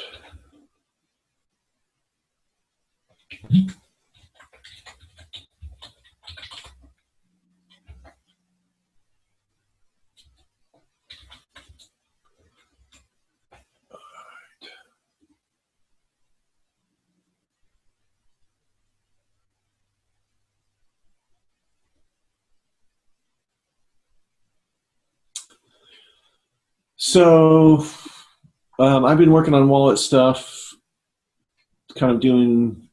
So I've been working on wallet stuff, kind of doing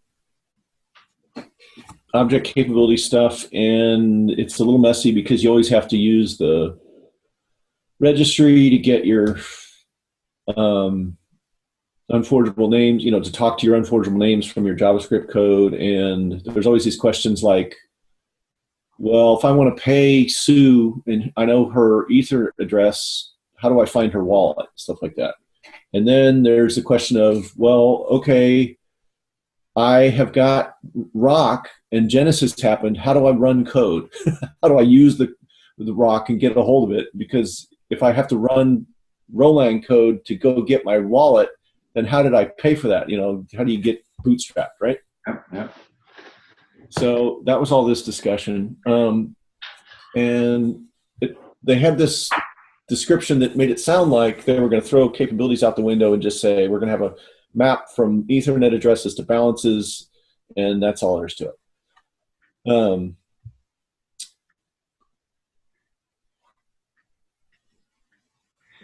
object capability stuff, and it's a little messy because you always have to use the registry to get your unforgeable names, to talk to your unforgeable names from your JavaScript code. And there's always these questions like, well, if I want to pay Sue and I know her Ether address, how do I find her wallet? Stuff like that. And then there's the question of, well, okay, I have got Rock and Genesis happened. How do I run code? How do I use the Rock and get a hold of it? Because if I have to run Roland code to go get my wallet, then how did I pay for that? How do you get bootstrapped, right? Yeah. So that was all this discussion. And they had this description that made it sound like they were going to throw capabilities out the window and just say, we're going to have a map from Ethernet addresses to balances, and that's all there is to it.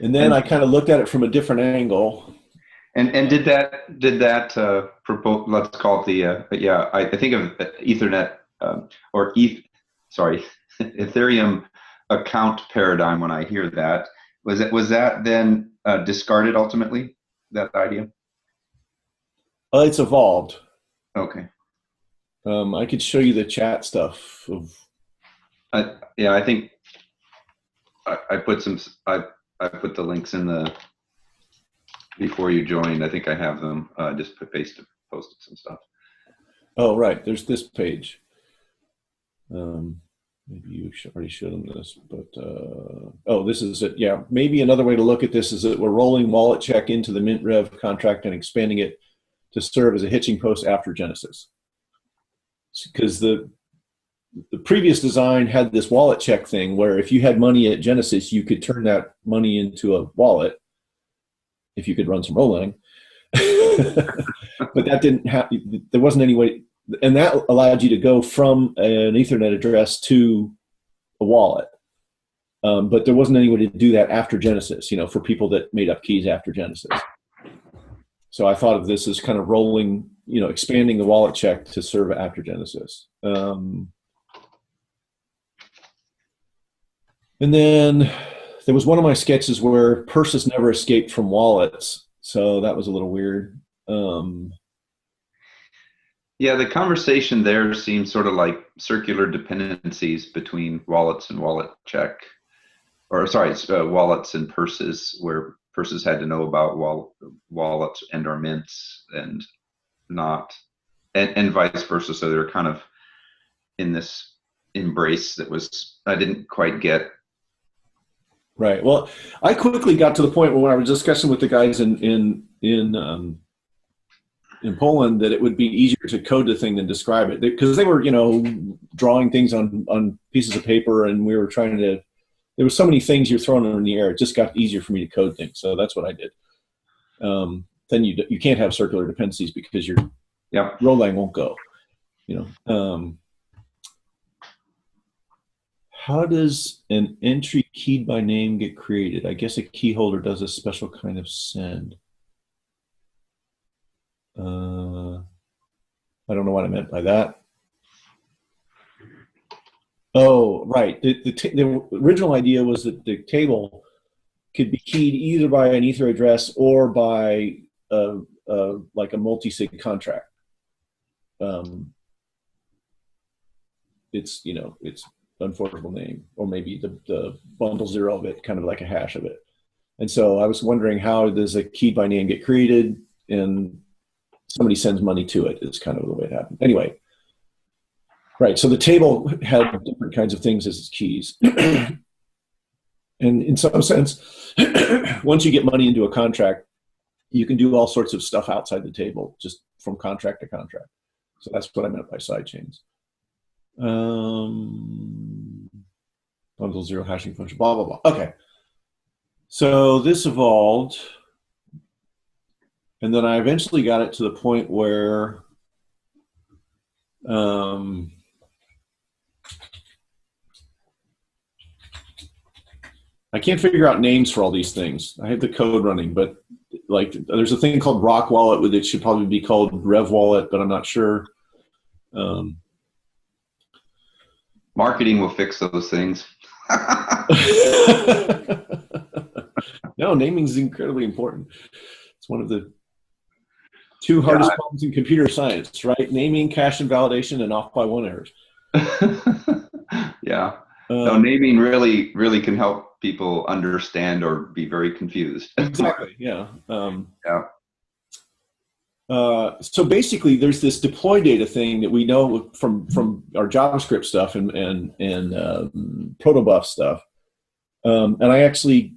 And then I kind of looked at it from a different angle. And did that propose? Let's call it the I think of Ethernet Ethereum account paradigm when I hear that. Was that then discarded ultimately? That idea? It's evolved. Okay. I could show you the chat stuff. I think I put the links in the before you joined. I think I have them. Just posted some stuff. Oh, right. There's this page. Maybe you already showed them this, but this is it. Yeah, maybe another way to look at this is that we're rolling wallet check into the Mint Rev contract and expanding it to serve as a hitching post after Genesis. Because the previous design had this wallet check thing where if you had money at Genesis, you could turn that money into a wallet if you could run some Rolang. But that didn't happen. There wasn't any way, and that allowed you to go from an Ethernet address to a wallet. But there wasn't any way to do that after Genesis, for people that made up keys after Genesis. So I thought of this as kind of rolling, expanding the wallet check to serve after Genesis. And then there was one of my sketches where purses never escaped from wallets. So that was a little weird. Yeah, the conversation there seems sort of like circular dependencies between wallets and wallet check. Wallets and purses, where purses had to know about wallets and or mints and not, and vice versa. So they're kind of in this embrace that I didn't quite get. Right. Well, I quickly got to the point where when I was discussing with the guys in Poland that it would be easier to code the thing than describe it, because they were, drawing things on pieces of paper, and we were trying to. There were so many things you're throwing in the air. It just got easier for me to code things. So that's what I did. Then you can't have circular dependencies because your Rolang won't go. How does an entry keyed by name get created? I guess a key holder does a special kind of send. I don't know what I meant by that. Oh, right. The original idea was that the table could be keyed either by an Ether address or by like a multi-sig contract. It's unforgettable name, or maybe the bundle 0 of it, kind of like a hash of it. And so I was wondering, how does a key by name get created and somebody sends money to it? Is kind of the way it happened. Anyway. Right, so the table had different kinds of things as its keys. And in some sense, once you get money into a contract, you can do all sorts of stuff outside the table, just from contract to contract. So that's what I meant by sidechains. Bundle 0 hashing function, blah, blah, blah. Okay. So this evolved. And then I eventually got it to the point where I can't figure out names for all these things. I have the code running, but like there's a thing called Rock Wallet with it should probably be called Rev Wallet, but I'm not sure. Marketing will fix those things. No, naming is incredibly important. It's one of the two hardest problems in computer science, right? Naming, cache invalidation, and off by one errors. Yeah. No, naming really can help people understand or be very confused. Exactly. Yeah. Yeah. So basically, there's this deploy data thing that we know from our JavaScript stuff and protobuf stuff, and I actually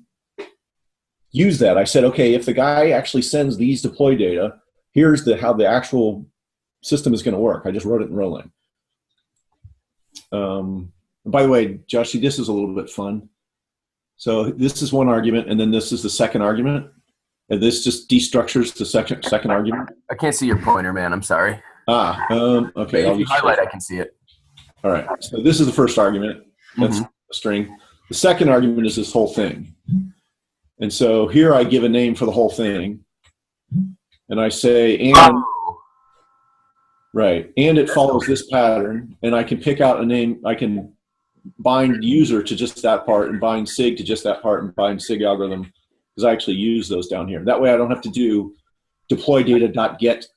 use that. I said, okay, if the guy actually sends these deploy data, here's how the actual system is going to work. I just wrote it in Roland. By the way, Josh, this is a little bit fun. So this is one argument, and then this is the second argument. And this just destructures the second argument. I can't see your pointer, man. I'm sorry. Okay. If you highlight, I can see it. All right. So this is the first argument. That's a string. The second argument is this whole thing. And so here I give a name for the whole thing. And I say, and it follows this pattern. And I can pick out a name. I can bind user to just that part and bind sig to just that part and bind sig algorithm, because I actually use those down here. That way I don't have to do deploy data.get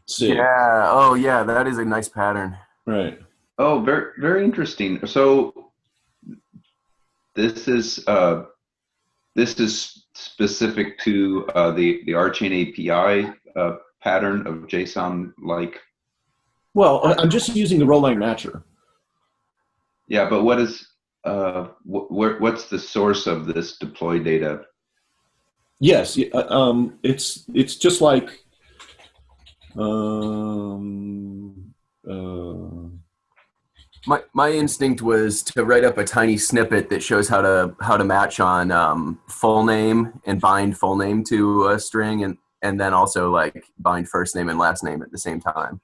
sig. Yeah. Oh, yeah. That is a nice pattern. Right. Oh, very, very interesting. So this is specific to the RChain API pattern of JSON-like. Well, I'm just using the row line matcher. Yeah, but what is what's the source of this deploy data? Yes, it's just like My instinct was to write up a tiny snippet that shows how to match on full name and bind full name to a string, and then also like bind first name and last name at the same time.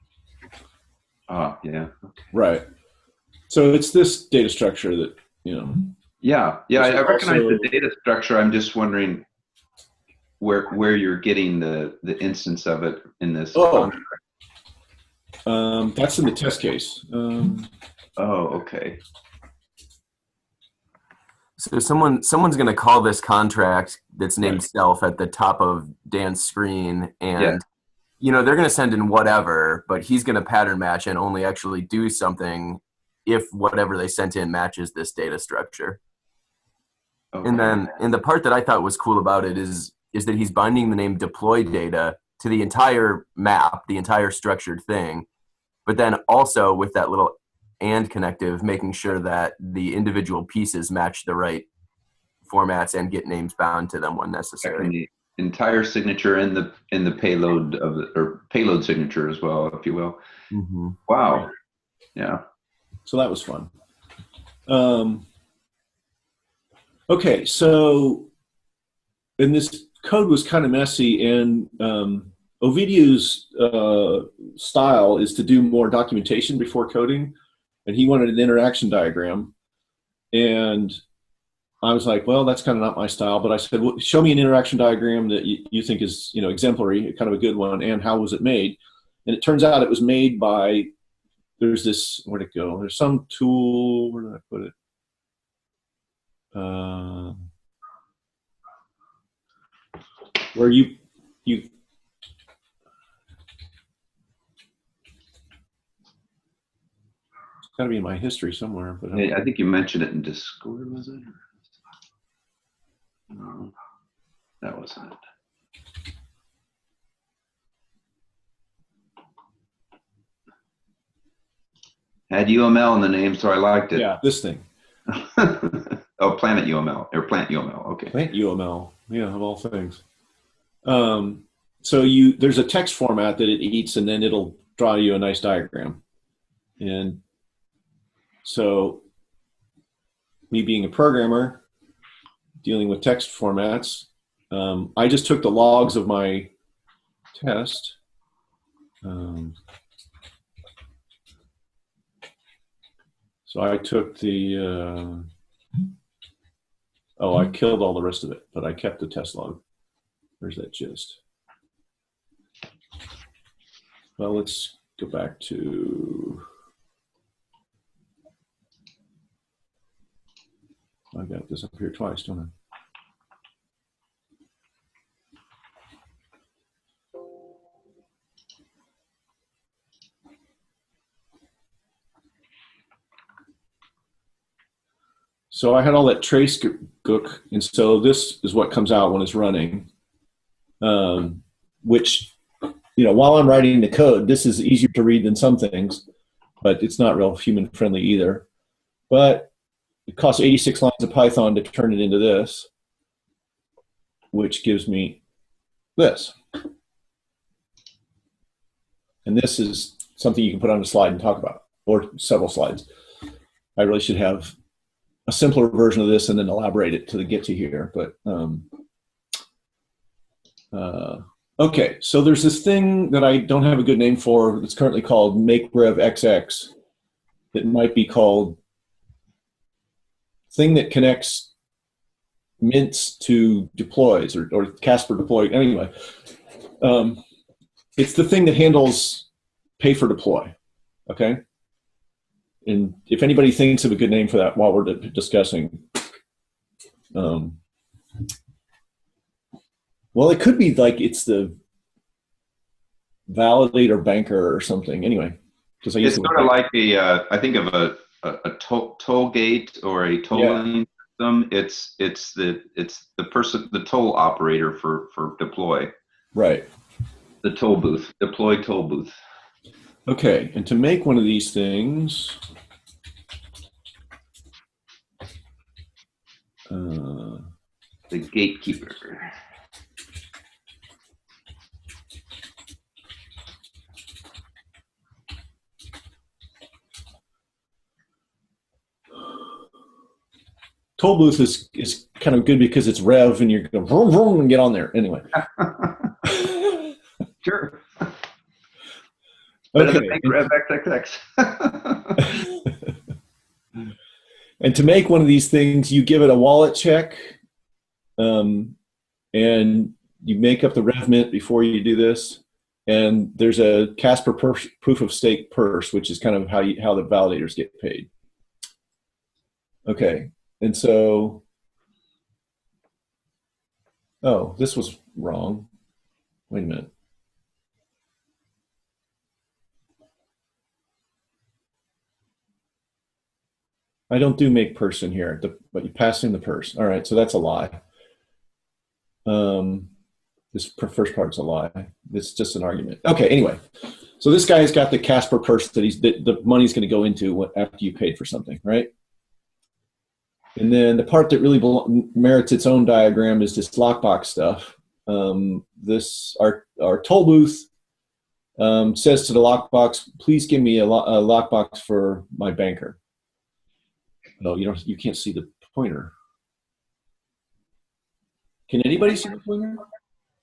Yeah. Right. So it's this data structure that, Yeah, I recognize also the data structure. I'm just wondering where you're getting the instance of it in this contract. That's in the test case. Okay. So someone's going to call this contract that's named self at the top of Dan's screen, and they're going to send in whatever, but he's going to pattern match and only actually do something if whatever they sent in matches this data structure. Okay. And the part that I thought was cool about it is that he's binding the name deploy data to the entire map, the entire structured thing, but then also with that little and connective, making sure that the individual pieces match the right formats and get names bound to them when necessary. The entire signature in the payload or payload signature as well, if you will. Mm-hmm. Wow. Yeah. So that was fun. Okay, so and this code was kind of messy, and Ovidio's style is to do more documentation before coding, and he wanted an interaction diagram. And I was like, well, that's kind of not my style, but I said, well, show me an interaction diagram that you think is exemplary, kind of a good one, and how was it made? And it turns out it was made by, there's this, where'd it go? There's some tool, where did I put it? Where you it's got to be in my history somewhere. But I think you mentioned it in Discord, was it? No, that wasn't it. Had UML in the name, so I liked it. Yeah, this thing. Oh, Planet UML, or Plant UML, okay. Plant UML, yeah, of all things. So there's a text format that it eats, and then it'll draw you a nice diagram. And so me being a programmer, dealing with text formats, I just took the logs of my test. So I took the Oh, I killed all the rest of it, but I kept the test log. Where's that gist? Well, let's go back to, I got this up here twice, don't I? So I had all that trace gook, and so this is what comes out when it's running, which, you know, while I'm writing the code, this is easier to read than some things, but it's not real human friendly either. But it costs 86 lines of Python to turn it into this, which gives me this. And this is something you can put on a slide and talk about, or several slides. I really should have a simpler version of this and then elaborate it to get to here. But okay, so there's this thing that I don't have a good name for that's currently called MakeRevXX that might be called thing that connects mints to deploys or Casper deploy. Anyway, it's the thing that handles pay for deploy, okay? And if anybody thinks of a good name for that while we're discussing, well, it could be like it's the validator banker or something. Anyway, because It's sort of like I think of a toll gate or a tolling system. It's the person, the toll operator for deploy. Right. The toll booth, deploy toll booth. Okay, and to make one of these things, The gatekeeper. toll booth is kind of good because it's rev and you're going to vroom, vroom and get on there. Anyway. Sure. Okay. RevXXX. And to make one of these things, you give it a wallet check, and you make up the rev mint before you do this. And there's a Casper proof of stake purse, which is kind of how the validators get paid. Okay, and so, oh, this was wrong. Wait a minute. I don't do make person here, but you pass in the purse. All right, so that's a lie. This first part's a lie. It's just an argument. Okay, anyway. So this guy's got the Casper purse that the money's going to go into after you paid for something, right? And then the part that really merits its own diagram is this lockbox stuff. Our toll booth says to the lockbox, please give me a lockbox for my banker. No, you can't see the pointer. Can anybody see the pointer?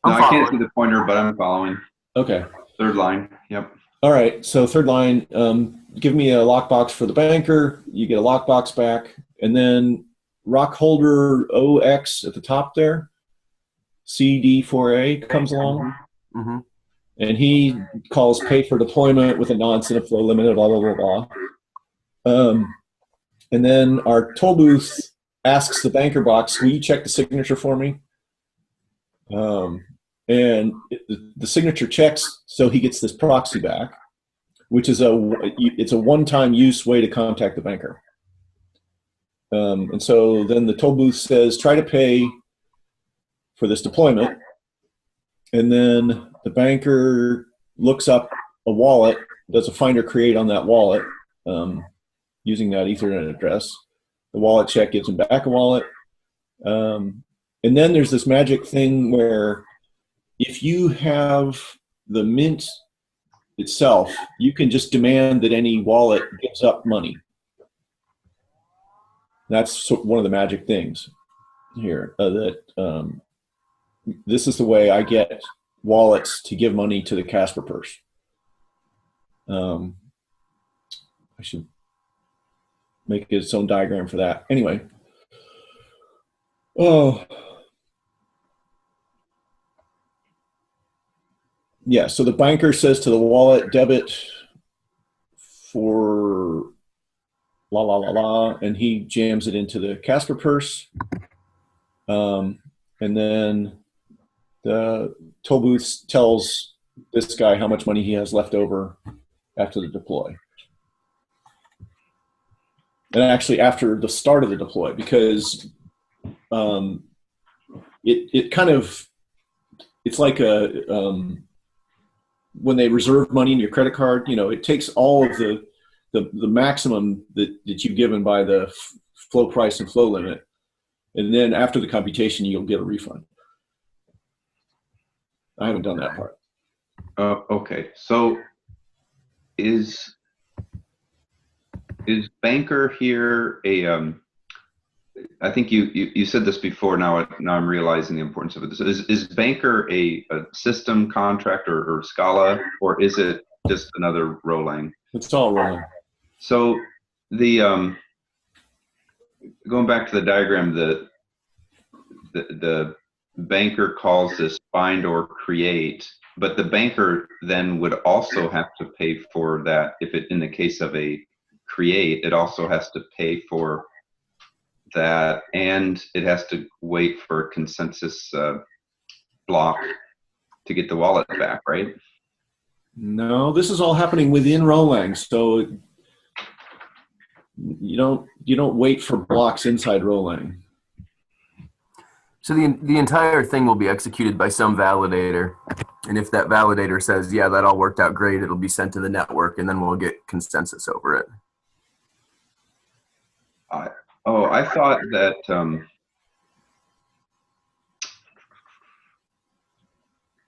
No, I can't see the pointer, but I'm following. Okay. Third line. Yep. All right. So third line, give me a lockbox for the banker. You get a lockbox back. And then rock holder OX at the top there, CD4A comes along. Mm-hmm. And he calls pay for deployment with a non-SNF flow limit, blah, blah, blah, blah. And then our toll booth asks the banker box, will you check the signature for me? And the signature checks, so he gets this proxy back, which is it's a one-time use way to contact the banker. And so then the toll booth says, try to pay for this deployment. And then the banker looks up a wallet, does a find or create on that wallet, using that Ethernet address. The wallet check gives him back a wallet. And then there's this magic thing where if you have the mint itself, you can just demand that any wallet gives up money. That's one of the magic things here. This is the way I get wallets to give money to the Casper purse. I should make its own diagram for that. Anyway, Oh, yeah. So the banker says to the wallet, debit for la la la la, and he jams it into the Casper purse. And then the toll booth tells this guy how much money he has left over after the deploy. And actually after the start of the deploy, because it kind of, it's like when they reserve money in your credit card, you know, it takes all of the maximum that you've given by the flow price and flow limit. And then after the computation, you'll get a refund. I haven't done that part. Okay. So is banker here a I think you said this before. Now I'm realizing the importance of it. Is banker a system contract or Scala, or is it just another Rolang? It's all wrong. So the going back to the diagram, the banker calls this find or create, but the banker then would also have to pay for that. If it, in the case of a create, it also has to pay for that, and it has to wait for a consensus block to get the wallet back, right? No, this is all happening within Rolang, so you don't wait for blocks inside Rolang. So the entire thing will be executed by some validator, and if that validator says, yeah, that all worked out great, it'll be sent to the network, and then we'll get consensus over it. I thought that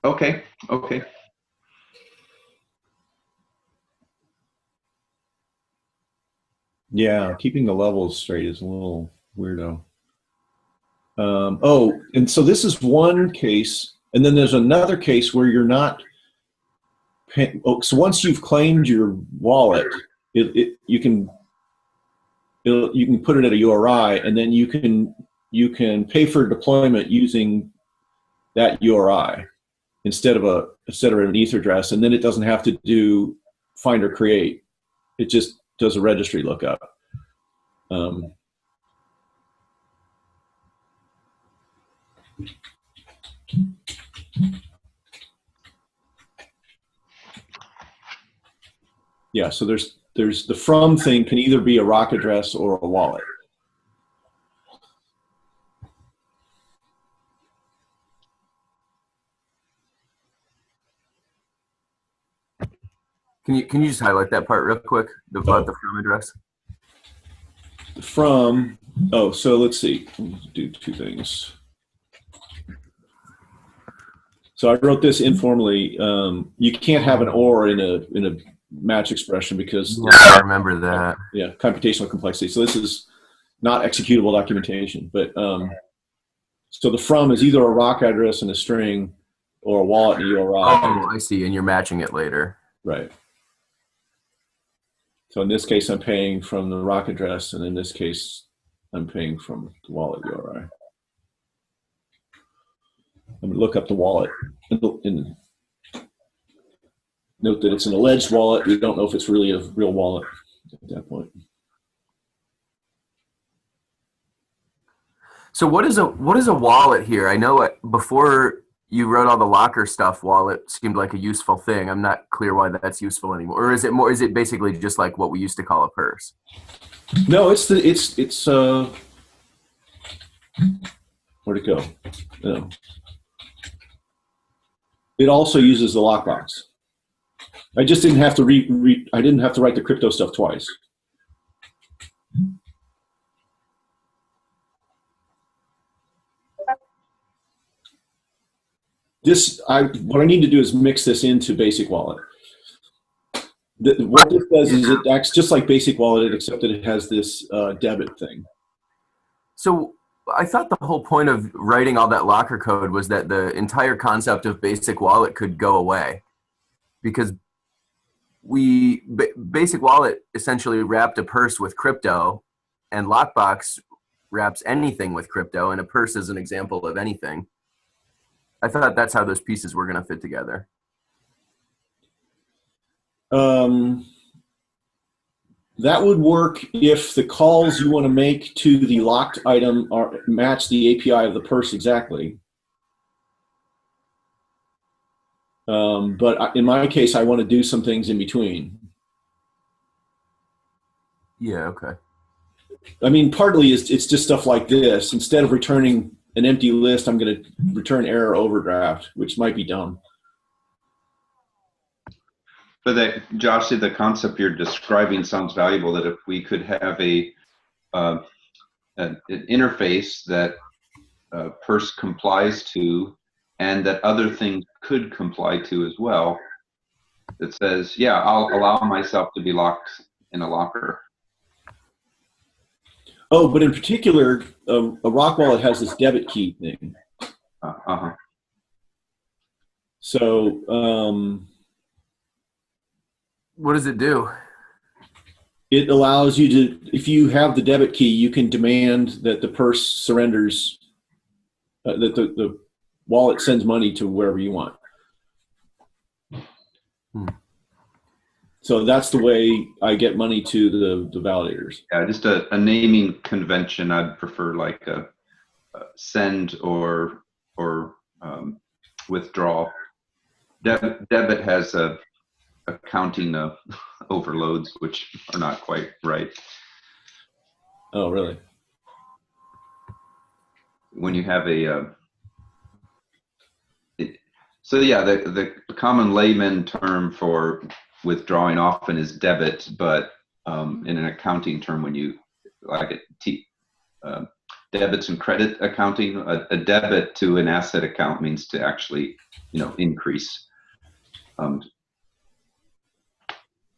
okay. Yeah, keeping the levels straight is a little weirdo. And so this is one case, and then there's another case where you're not paying. Oh, so once you've claimed your wallet, you can put it at a URI, and then you can pay for deployment using that URI instead of an ether address, and then it doesn't have to do find or create. It just does a registry lookup. Yeah, so there's the from thing can either be a rock address or a wallet. Can you just highlight that part real quick about the from address? From, so let's see. Let's do two things. So I wrote this informally. You can't have an or in a match expression because I remember that. Yeah, computational complexity. So this is not executable documentation. But so the from is either a rock address and a string or a wallet and a URI. Oh, I see. And you're matching it later. Right. So in this case, I'm paying from the rock address, and in this case, I'm paying from the wallet URI. I'm going to look up the wallet and note that it's an alleged wallet. We don't know if it's really a real wallet at that point. So what is a wallet here? I know before you wrote all the locker stuff, wallet seemed like a useful thing. I'm not clear why that's useful anymore. Or is it basically just like what we used to call a purse? No, it's where'd it go? No. It also uses the lockbox. I just didn't have to I didn't have to write the crypto stuff twice. What I need to do is mix this into Basic Wallet. What this does is it acts just like Basic Wallet, except that it has this debit thing. So I thought the whole point of writing all that locker code was that the entire concept of Basic Wallet could go away, because Basic Wallet essentially wrapped a purse with crypto, and Lockbox wraps anything with crypto, and a purse is an example of anything. I thought that's how those pieces were going to fit together. That would work if the calls you want to make to the locked item match the API of the purse exactly. But in my case, I want to do some things in between. Yeah, okay. I mean, partly it's just stuff like this. Instead of returning an empty list, I'm going to return error overdraft, which might be dumb. But Josh, the concept you're describing sounds valuable, that if we could have an interface that purse complies to, and that other things could comply to as well, that says, yeah, I'll allow myself to be locked in a locker. Oh, but in particular, a Rock Wallet has this debit key thing. So what does it do? It allows you to, if you have the debit key, you can demand that the purse surrenders, that the wallet sends money to wherever you want. So that's the way I get money to the validators. Yeah, just a naming convention. I'd prefer like a send or withdraw. Debit has accounting overloads, which are not quite right. Oh, really? When you have so yeah, the common layman term for withdrawing often is debit, but in an accounting term, when you like debits and credit accounting, a debit to an asset account means to actually, increase.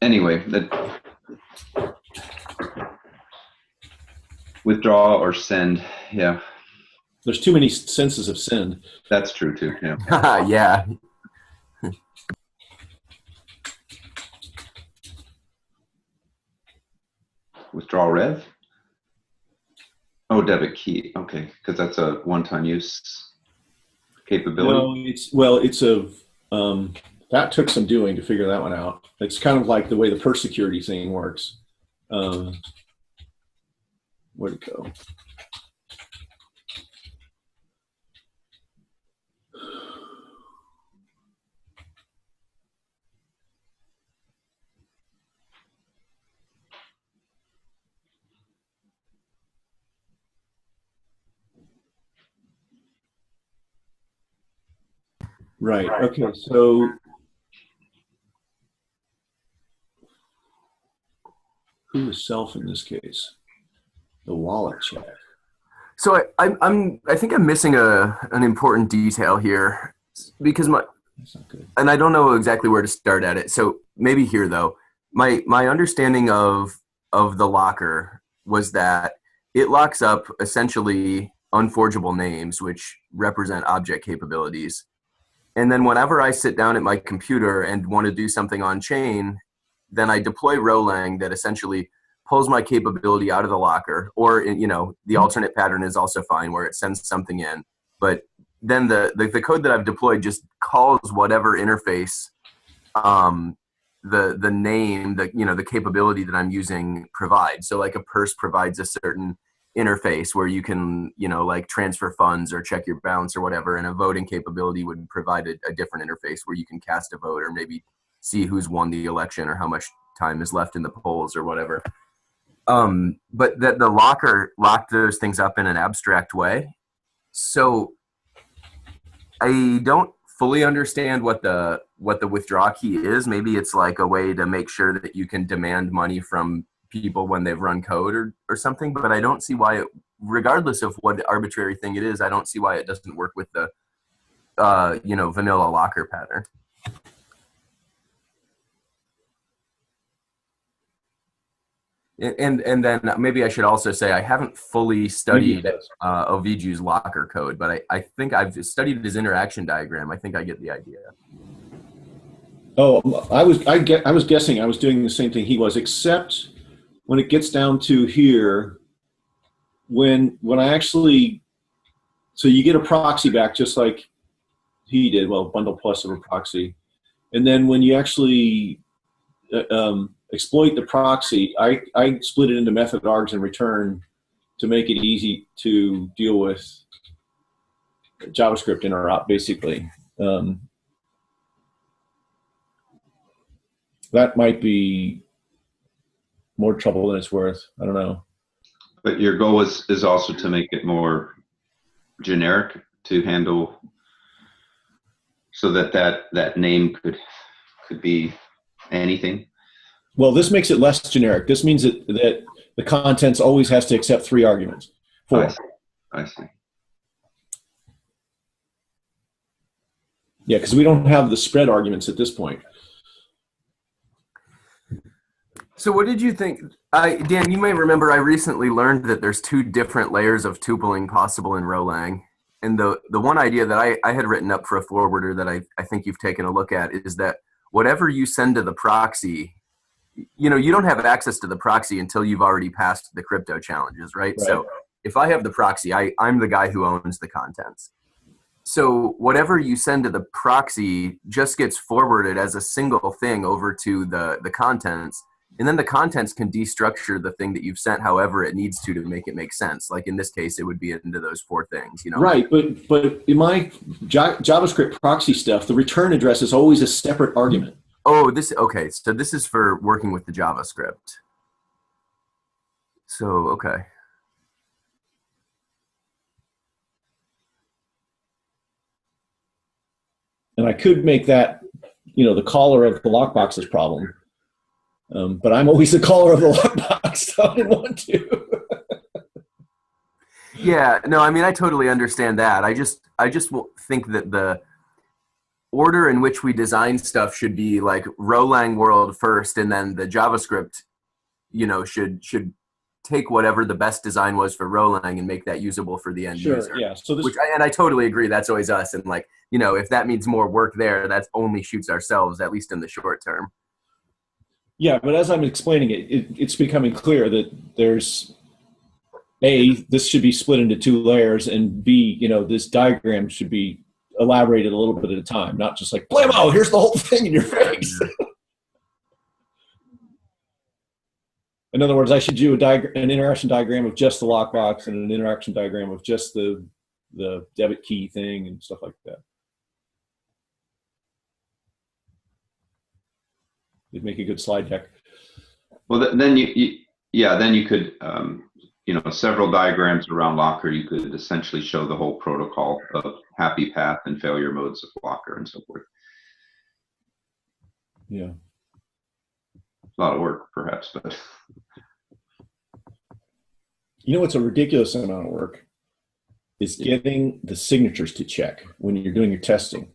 Anyway, withdraw or send, yeah. There's too many senses of send. That's true too, yeah. Yeah. Withdraw rev? Oh, debit key. Okay, because that's a one-time use capability. No, it's a that took some doing to figure that one out. It's kind of like the way the purse security thing works. Where'd it go? Right. Okay. So who is self in this case? The wallet check. So I think I'm missing an important detail here, because That's not good. and I don't know exactly where to start at it. So maybe here though, my understanding of the locker was that it locks up essentially unforgeable names, which represent object capabilities. And then whenever I sit down at my computer and want to do something on chain, then I deploy Rolang that essentially pulls my capability out of the locker, or, the alternate pattern is also fine where it sends something in. But then the code that I've deployed just calls whatever interface the name, the capability that I'm using provides. So like a purse provides a certain interface where you can, like transfer funds or check your balance or whatever, and a voting capability would provide a different interface where you can cast a vote or maybe see who's won the election or how much time is left in the polls or whatever. But that the locker locked those things up in an abstract way. So I don't fully understand what the withdraw key is. Maybe it's like a way to make sure that you can demand money from people when they've run code or something, but I don't see why regardless of what arbitrary thing it is, I don't see why it doesn't work with the, vanilla locker pattern. And then maybe I should also say I haven't fully studied Oviju's locker code, but I think I've studied his interaction diagram. I think I get the idea. Oh, I was guessing I was doing the same thing he was, except when it gets down to here, when I actually, so you get a proxy back just like he did, well, bundle plus of a proxy. And then when you actually exploit the proxy, I split it into method args and return to make it easy to deal with JavaScript interop, basically. That might be more trouble than it's worth. I don't know. But your goal is also to make it more generic to handle, so that name could be anything. Well, this makes it less generic. This means that the contents always has to accept 3 arguments. 4. I see. Yeah, because we don't have the spread arguments at this point. So what did you think? Dan, you may remember I recently learned that there's 2 different layers of tupling possible in Rolang. And the one idea that I had written up for a forwarder that I think you've taken a look at is that whatever you send to the proxy, you don't have access to the proxy until you've already passed the crypto challenges, right? So if I have the proxy, I'm the guy who owns the contents. So whatever you send to the proxy just gets forwarded as a single thing over to the contents. And then the contents can destructure the thing that you've sent however it needs to make it make sense. Like in this case, it would be into those 4 things. Right, but in my JavaScript proxy stuff, the return address is always a separate argument. Oh, okay. So this is for working with the JavaScript. So, okay. And I could make that, the caller of the lockbox's problem. But I'm always the caller of the lockbox, so I didn't want to. Yeah, no, I mean, I totally understand that. I just think that the order in which we design stuff should be like Rolang world first, and then the JavaScript, should take whatever the best design was for Rolang and make that usable for the end user. Yeah. So and I totally agree. That's always us. And if that means more work there, that only shoots ourselves, at least in the short term. Yeah, but as I'm explaining it, it's becoming clear that there's A, this should be split into 2 layers, and B, this diagram should be elaborated a little bit at a time, not just like, blammo, here's the whole thing in your face. In other words, I should do an interaction diagram of just the lockbox and an interaction diagram of just the debit key thing and stuff like that. It'd make a good slide deck. Well, then you could, several diagrams around Locker. You could essentially show the whole protocol of happy path and failure modes of Locker and so forth. Yeah. A lot of work, perhaps, but. What's a ridiculous amount of work is getting the signatures to check when you're doing your testing.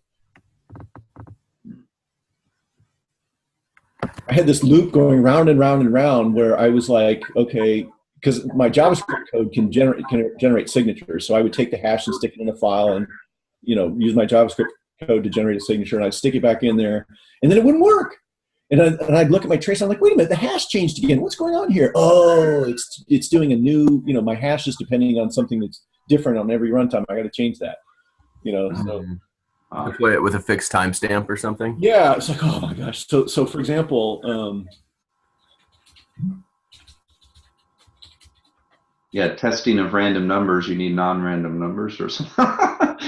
I had this loop going round and round and round where I was like, okay, because my JavaScript code can generate signatures. So I would take the hash and stick it in a file and, use my JavaScript code to generate a signature, and I'd stick it back in there, and then it wouldn't work. And I'd look at my trace. I'm like, wait a minute, the hash changed again. What's going on here? Oh, it's doing a new, my hash is depending on something that's different on every runtime. I got to change that, so. Play it with a fixed timestamp or something. Yeah, it's like, oh my gosh. So for example, testing of random numbers. You need non-random numbers or something.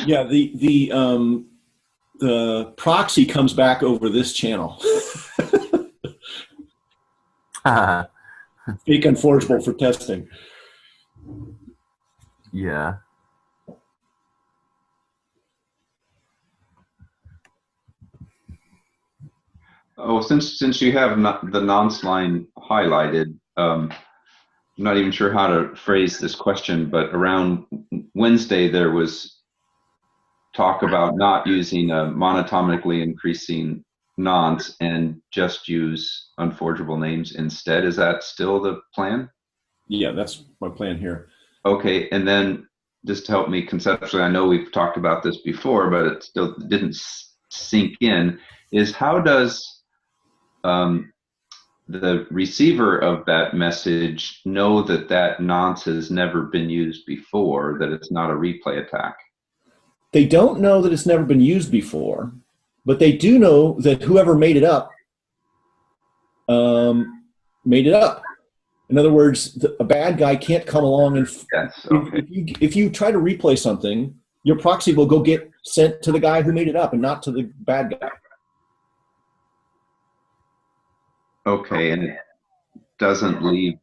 Yeah, the proxy comes back over this channel. Fake unforgeable for testing. Yeah. Oh, since you have the nonce line highlighted, I'm not even sure how to phrase this question, but around Wednesday there was talk about not using a monotomically increasing nonce and just use unforgeable names instead. Is that still the plan? Yeah, that's my plan here. Okay, and then just to help me conceptually, I know we've talked about this before, but it still didn't sink in, is how does the receiver of that message know that that nonce has never been used before, that it's not a replay attack? They don't know that it's never been used before, but they do know that whoever made it up made it up. In other words, a bad guy can't come along and Yes, okay. if you try to replay something, your proxy will go get sent to the guy who made it up and not to the bad guy. Okay, and it doesn't leave.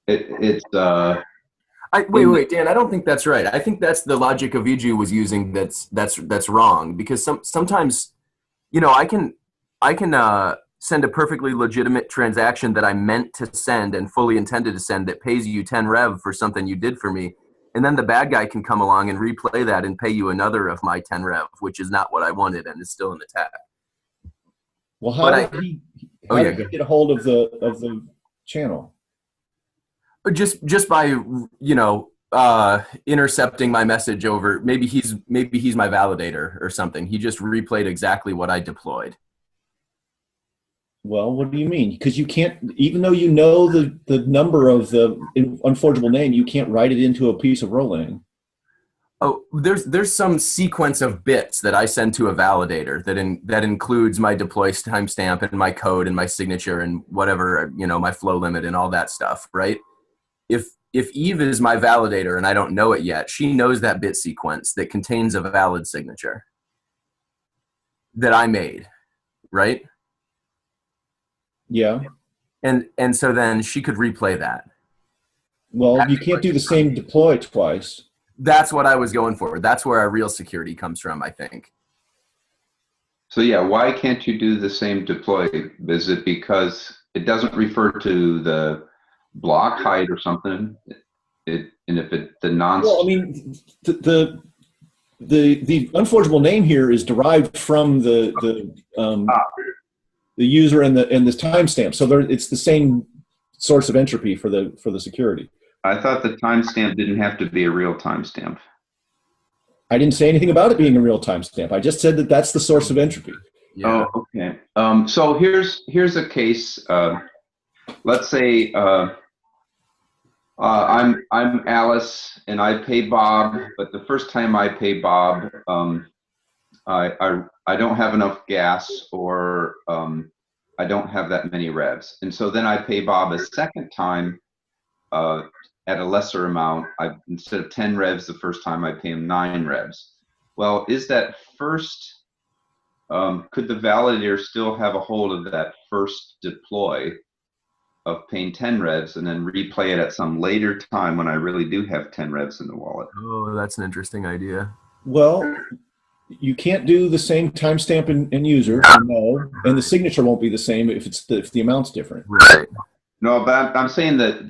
It's Wait, Dan. I don't think that's right. I think that's the logic Aviju was using. That's wrong, because sometimes, you know, I can send a perfectly legitimate transaction that I meant to send and fully intended to send that pays you 10 rev for something you did for me, and then the bad guy can come along and replay that and pay you another of my 10 rev, which is not what I wanted and is still an attack. Well, how did he get a hold of the channel? Just by, you know, intercepting my message over. Maybe he's my validator or something. He just replayed exactly what I deployed. Well, what do you mean? Because you can't, even though you know the number of the unforgeable name, you can't write it into a piece of Roland. Oh, there's some sequence of bits that I send to a validator that includes my deploy timestamp and my code and my signature and whatever, you know, my flow limit and all that stuff, right? If Eve is my validator and I don't know it yet, she knows that bit sequence that contains a valid signature that I made, right? Yeah. And so then she could replay that. Well, you can't do the same deploy twice. That's what I was going for. That's where our real security comes from, I think. so yeah, why can't you do the same deploy? Is it because it doesn't refer to the block height or something? And if the nonce. Well, I mean, the unforgeable name here is derived from the user and the timestamp. So it's the same source of entropy for the security. I thought the timestamp didn't have to be a real timestamp. I didn't say anything about it being a real timestamp. I just said that that's the source of entropy. Yeah. Oh, okay. So here's a case. Let's say I'm Alice and I pay Bob, but the first time I pay Bob, I don't have enough gas, or I don't have that many revs, and so then I pay Bob a second time at a lesser amount. Instead of 10 revs the first time, I pay him 9 revs. Well, is that first? Could the validator still have a hold of that first deploy of paying 10 revs and then replay it at some later time when I really do have 10 revs in the wallet? Oh, that's an interesting idea. Well, you can't do the same timestamp and user, no, and the signature won't be the same if the amount's different. Right. No, but I'm saying that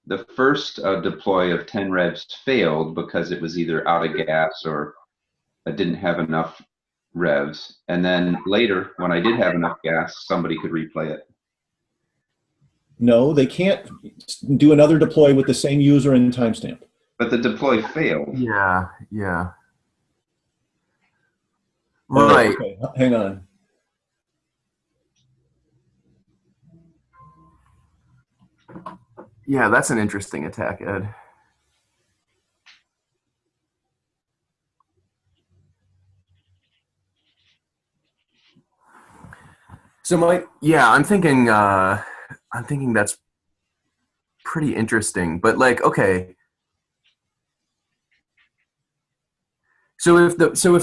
the first deploy of 10 revs failed because it was either out of gas or I didn't have enough revs. And then later, when I did have enough gas, somebody could replay it. No, they can't do another deploy with the same user and timestamp. But the deploy failed. Yeah. Right. Okay, hang on. Yeah, that's an interesting attack, Ed. So I'm thinking that's pretty interesting. But like, okay. So if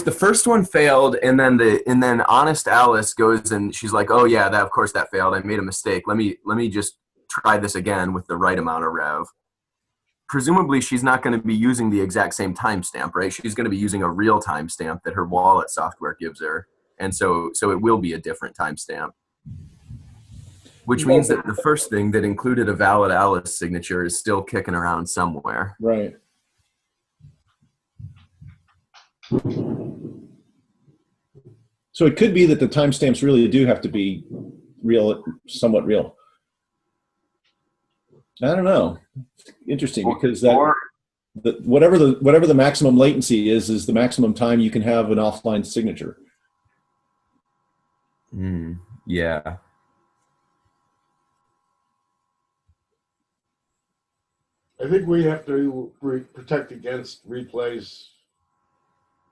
the first one failed and then Honest Alice goes and she's like, oh yeah, of course that failed. I made a mistake. Let me just try this again with the right amount of rev. Presumably she's not going to be using the exact same timestamp, right? She's going to be using a real timestamp that her wallet software gives her. And so it will be a different timestamp. Which means that the first thing that included a valid Alice signature is still kicking around somewhere. Right. So it could be that the timestamps really do have to be real, somewhat real. I don't know. Interesting, because whatever the maximum latency is the maximum time you can have an offline signature. Yeah. I think we have to protect against replays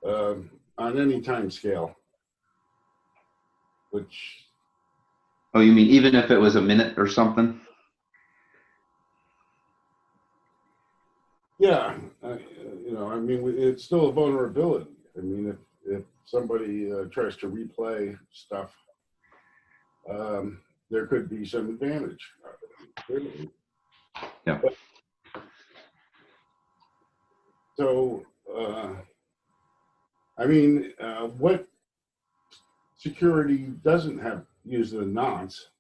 on any time scale, which, Oh, you mean even if it was a minute or something? yeah, I mean, it's still a vulnerability. I mean, if somebody tries to replay stuff, there could be some advantage. Yeah. So, I mean, what security doesn't have use the nonce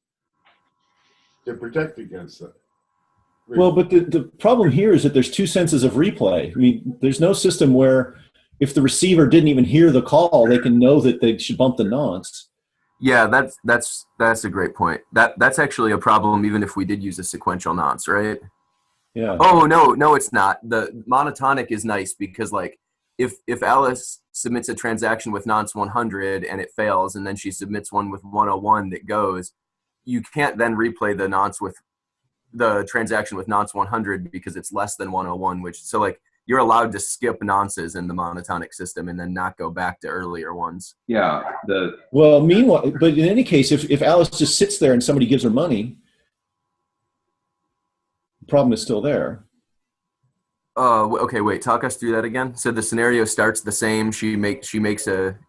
to protect against it? Well, but the problem here is that there's two senses of replay. I mean, there's no system where if the receiver didn't even hear the call, they can know that they should bump the nonce. Yeah, that's a great point. That's actually a problem even if we did use a sequential nonce, right? Yeah. Oh no, it's not. The monotonic is nice because like if Alice submits a transaction with nonce 100 and it fails, and then she submits one with 101 that goes, you can't then replay the nonce with the transaction with nonce 100 because it's less than 101. Which so like you're allowed to skip nonces in the monotonic system and then not go back to earlier ones. Yeah. Well, meanwhile, but in any case, if Alice just sits there and somebody gives her money, the problem is still there. Okay, wait. Talk us through that again. So the scenario starts the same. She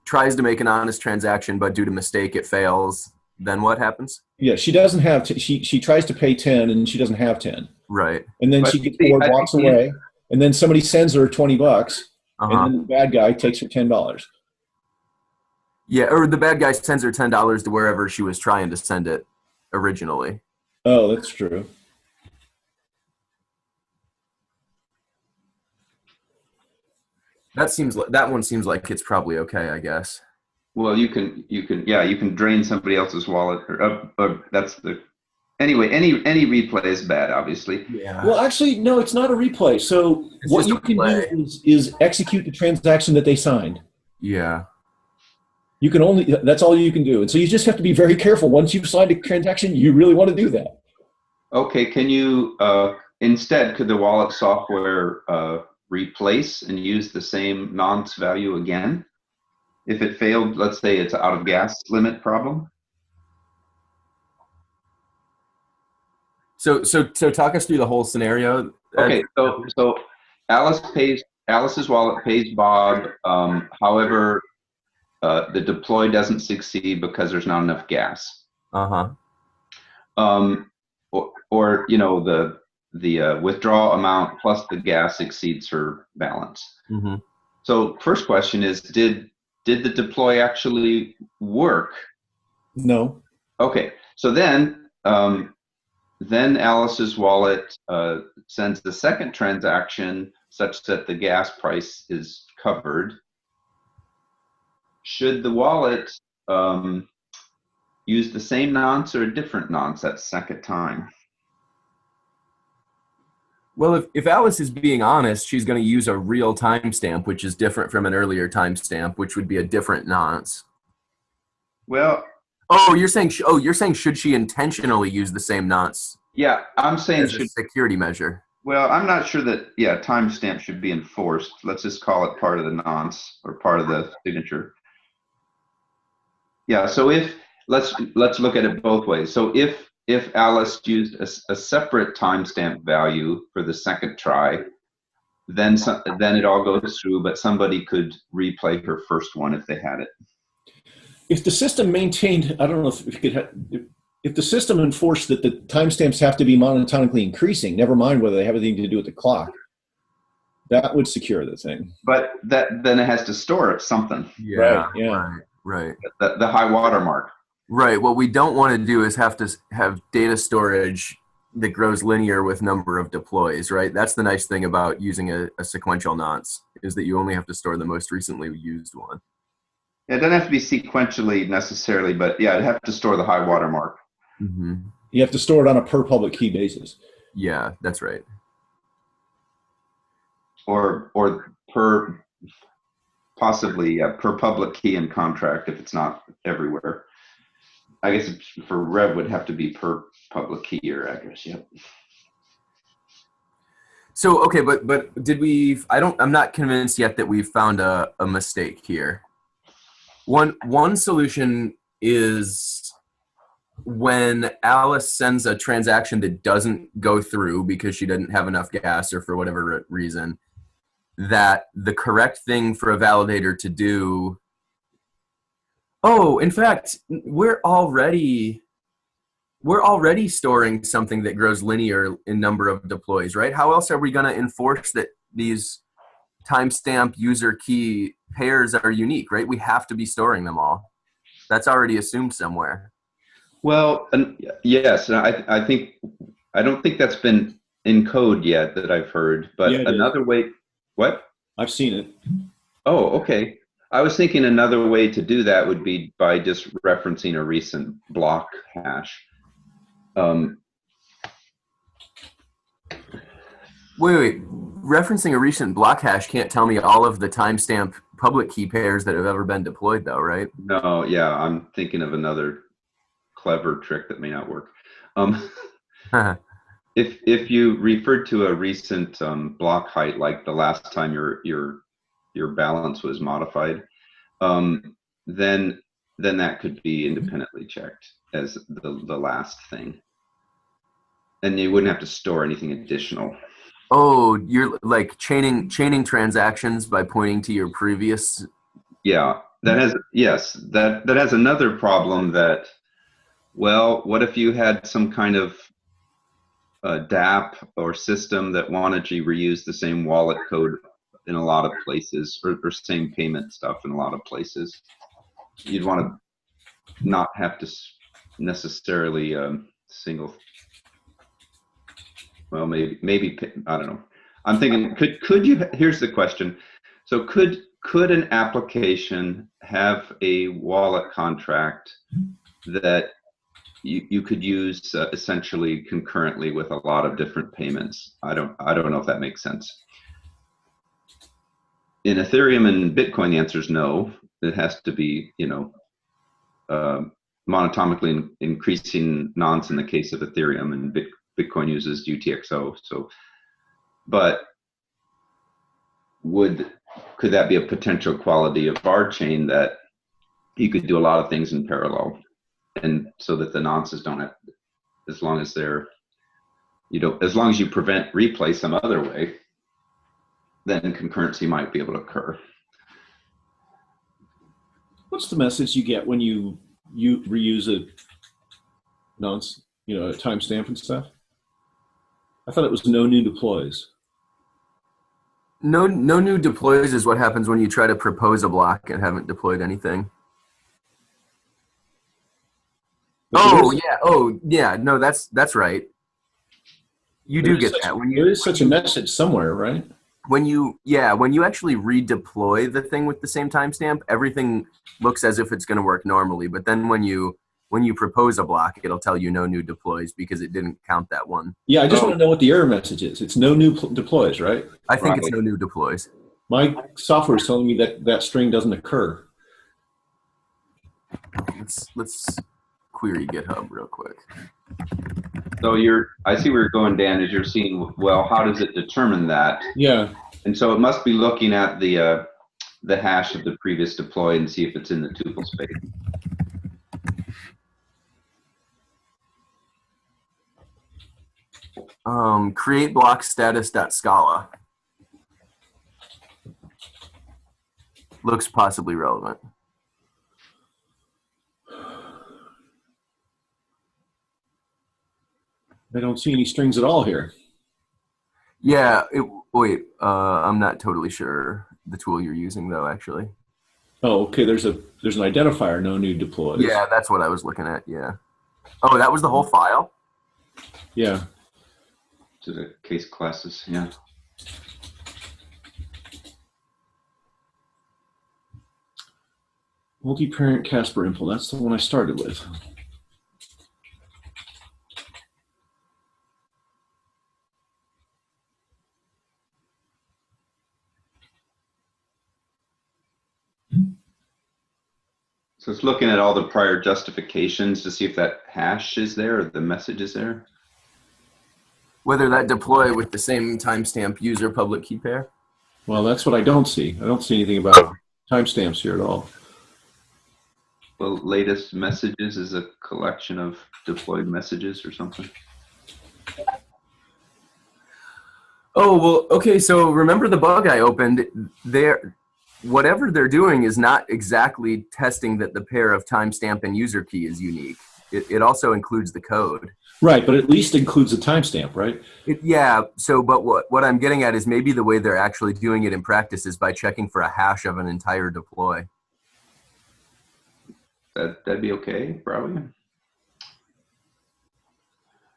tries to make an honest transaction, but due to mistake, it fails. Then what happens? Yeah, she doesn't have. She tries to pay 10, and she doesn't have 10. Right. And then But she gets see, bored, I walks think away, and then somebody sends her $20, and Uh-huh. then the bad guy takes her $10. Yeah, or the bad guy sends her $10 to wherever she was trying to send it originally. Oh, that's true. That one seems like it's probably okay, I guess. Well, you can drain somebody else's wallet, or that's the. Anyway, any replay is bad, obviously. Yeah. Well, actually, no, it's not a replay. So It's what just a you can play. do is execute the transaction that they signed. Yeah. You can only, that's all you can do. And so you just have to be very careful. Once you've signed a transaction, you really want to do that. Okay, can you instead could the wallet software replace and use the same nonce value again? If it failed, let's say it's out of gas limit problem. So talk us through the whole scenario. Okay, so Alice's wallet pays Bob. However, the deploy doesn't succeed because there's not enough gas. Uh-huh. Or the withdrawal amount plus the gas exceeds her balance. Mm-hmm. So first question is, did the deploy actually work? No. Okay, so then Alice's wallet sends the second transaction such that the gas price is covered. Should the wallet use the same nonce or a different nonce that second time? Well, if Alice is being honest, she's going to use a real timestamp, which is different from an earlier timestamp, which would be a different nonce. Well, you're saying should she intentionally use the same nonce? Yeah, I'm saying as a security measure. Well, I'm not sure that timestamp should be enforced. Let's just call it part of the nonce or part of the signature. Yeah, so let's look at it both ways. So if Alice used a separate timestamp value for the second try, then it all goes through, but somebody could replay her first one if they had it. If the system maintained, I don't know if you could if the system enforced that the timestamps have to be monotonically increasing, never mind whether they have anything to do with the clock, that would secure the thing. But then it has to store it something. Yeah. Right. Yeah. Right. The high water mark. Right. What we don't want to do is have to have data storage that grows linear with number of deploys, right? That's the nice thing about using a sequential nonce, is that you only have to store the most recently used one. It doesn't have to be sequentially necessarily, but yeah, it'd have to store the high water mark. Mm-hmm. You have to store it on a per public key basis. Yeah, that's right. Or per possibly per public key and contract if it's not everywhere. I guess for Rev would have to be per public key or address. Yep. So okay, but did we? I'm not convinced yet that we've found a mistake here. One solution is when Alice sends a transaction that doesn't go through because she didn't have enough gas or for whatever reason, that the correct thing for a validator to do. Oh, in fact, we're already storing something that grows linear in number of deploys, right? How else are we going to enforce that these timestamp user key pairs are unique, right? We have to be storing them all. That's already assumed somewhere. Well, yes, I think I don't think that's been in code yet that I've heard, but Yeah, it another way. What? I've seen it. Oh, okay. I was thinking another way to do that would be by just referencing a recent block hash. Wait. Referencing a recent block hash can't tell me all of the timestamp public key pairs that have ever been deployed, though, right? No, yeah, I'm thinking of another clever trick that may not work. If you referred to a recent block height, like the last time your balance was modified, then that could be independently checked as the last thing, and you wouldn't have to store anything additional. Oh, you're like chaining transactions by pointing to your previous. Yeah, that has another problem that, well, what if you had some kind of DApp or system that wanted to reuse the same wallet code in a lot of places, or same payment stuff in a lot of places? You'd want to not have to necessarily single. Well, maybe I don't know. I'm thinking, could you? Here's the question. So could an application have a wallet contract that you could use essentially concurrently with a lot of different payments? I don't know if that makes sense. In Ethereum and Bitcoin, the answer is no. It has to be, monotomically increasing nonce in the case of Ethereum, and Bitcoin uses UTXO. So, but could that be a potential quality of RChain, that you could do a lot of things in parallel, and so that the nonces don't have, as long as you prevent replay some other way, then concurrency might be able to occur. What's the message you get when you reuse a nonce, a timestamp and stuff? I thought it was no new deploys. No new deploys is what happens when you try to propose a block and haven't deployed anything. Oh yeah. No, that's right. You do get that. There is such a message somewhere, right? When you actually redeploy the thing with the same timestamp, everything looks as if it's going to work normally. But then when you propose a block, it'll tell you no new deploys because it didn't count that one. Yeah, I just want to know what the error message is. It's no new deploys, right? I think it's no new deploys. My software is telling me that string doesn't occur. Let's query GitHub real quick. So I see where you're going, Dan, is you're seeing, well, how does it determine that? Yeah. And so it must be looking at the hash of the previous deploy and see if it's in the tuple space. Create block status.scala. Looks possibly relevant. I don't see any strings at all here. Yeah, wait, I'm not totally sure the tool you're using though, actually. Oh, okay, there's an identifier, no new deploys. Yeah, that's what I was looking at, yeah. Oh, that was the whole file? Yeah. To the case classes, yeah. Multi-parent Casper impl, that's the one I started with. So it's looking at all the prior justifications to see if that hash is there or the message is there. Whether that deploy with the same timestamp user public key pair. Well, that's what I don't see. I don't see anything about timestamps here at all. Well, latest messages is a collection of deployed messages or something. Oh, well, okay, so remember the bug I opened? Whatever they're doing is not exactly testing that the pair of timestamp and user key is unique. It also includes the code. Right, but at least includes a timestamp, right? Yeah, so but what I'm getting at is maybe the way they're actually doing it in practice is by checking for a hash of an entire deploy. That'd be okay, probably.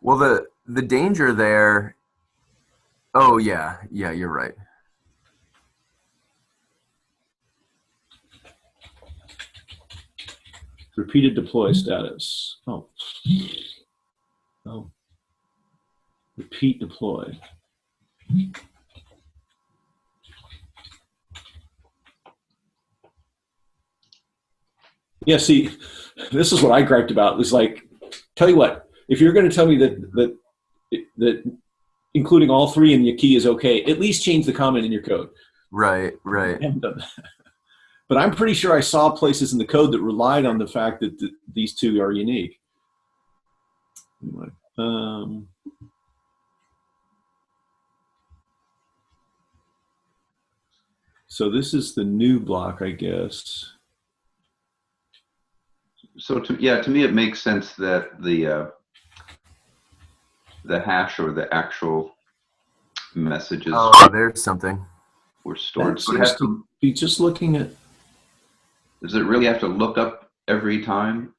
Well, the danger there, oh yeah, you're right. Repeated deploy status. Oh. Repeat deploy. Yeah, see, this is what I griped about. It's like, tell you what, if you're going to tell me that including all three in your key is okay, at least change the comment in your code. Right. I haven't done that. But I'm pretty sure I saw places in the code that relied on the fact that these two are unique. Anyway, so this is the new block, I guess. So to me, it makes sense that the hash or the actual messages there's something were stored. That So it seems has to be just looking at. Does it really have to look up every time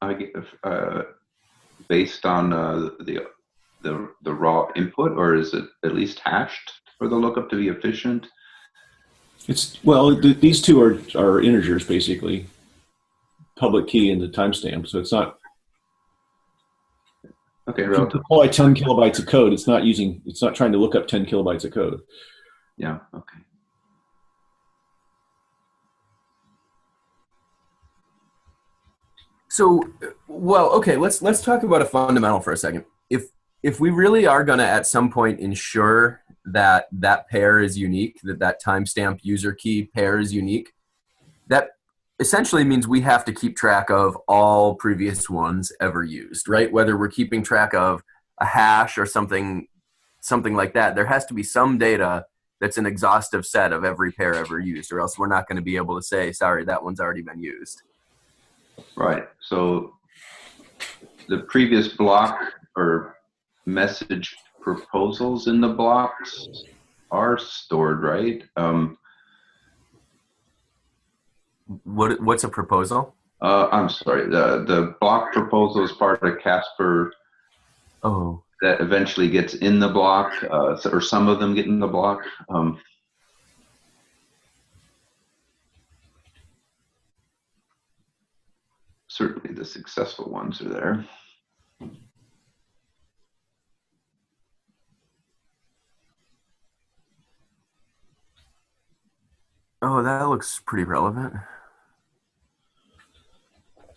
based on the raw input, or is it at least hashed for the lookup to be efficient? It's these two are integers basically, public key and the timestamp. So it's not. Okay, If you relative. deploy 10 kilobytes of code, it's not trying to look up 10 kilobytes of code. Yeah. Okay. So, well, okay, let's talk about a fundamental for a second. If we really are going to at some point ensure that pair is unique, that timestamp user key pair is unique, that essentially means we have to keep track of all previous ones ever used, right? Whether we're keeping track of a hash or something like that, there has to be some data that's an exhaustive set of every pair ever used, or else we're not going to be able to say, sorry, that one's already been used. Right. So the previous block or message proposals in the blocks are stored, right? What's a proposal? I'm sorry. The block proposal is part of Casper. Oh. That eventually gets in the block, or some of them get in the block. Certainly the successful ones are there. Oh, that looks pretty relevant.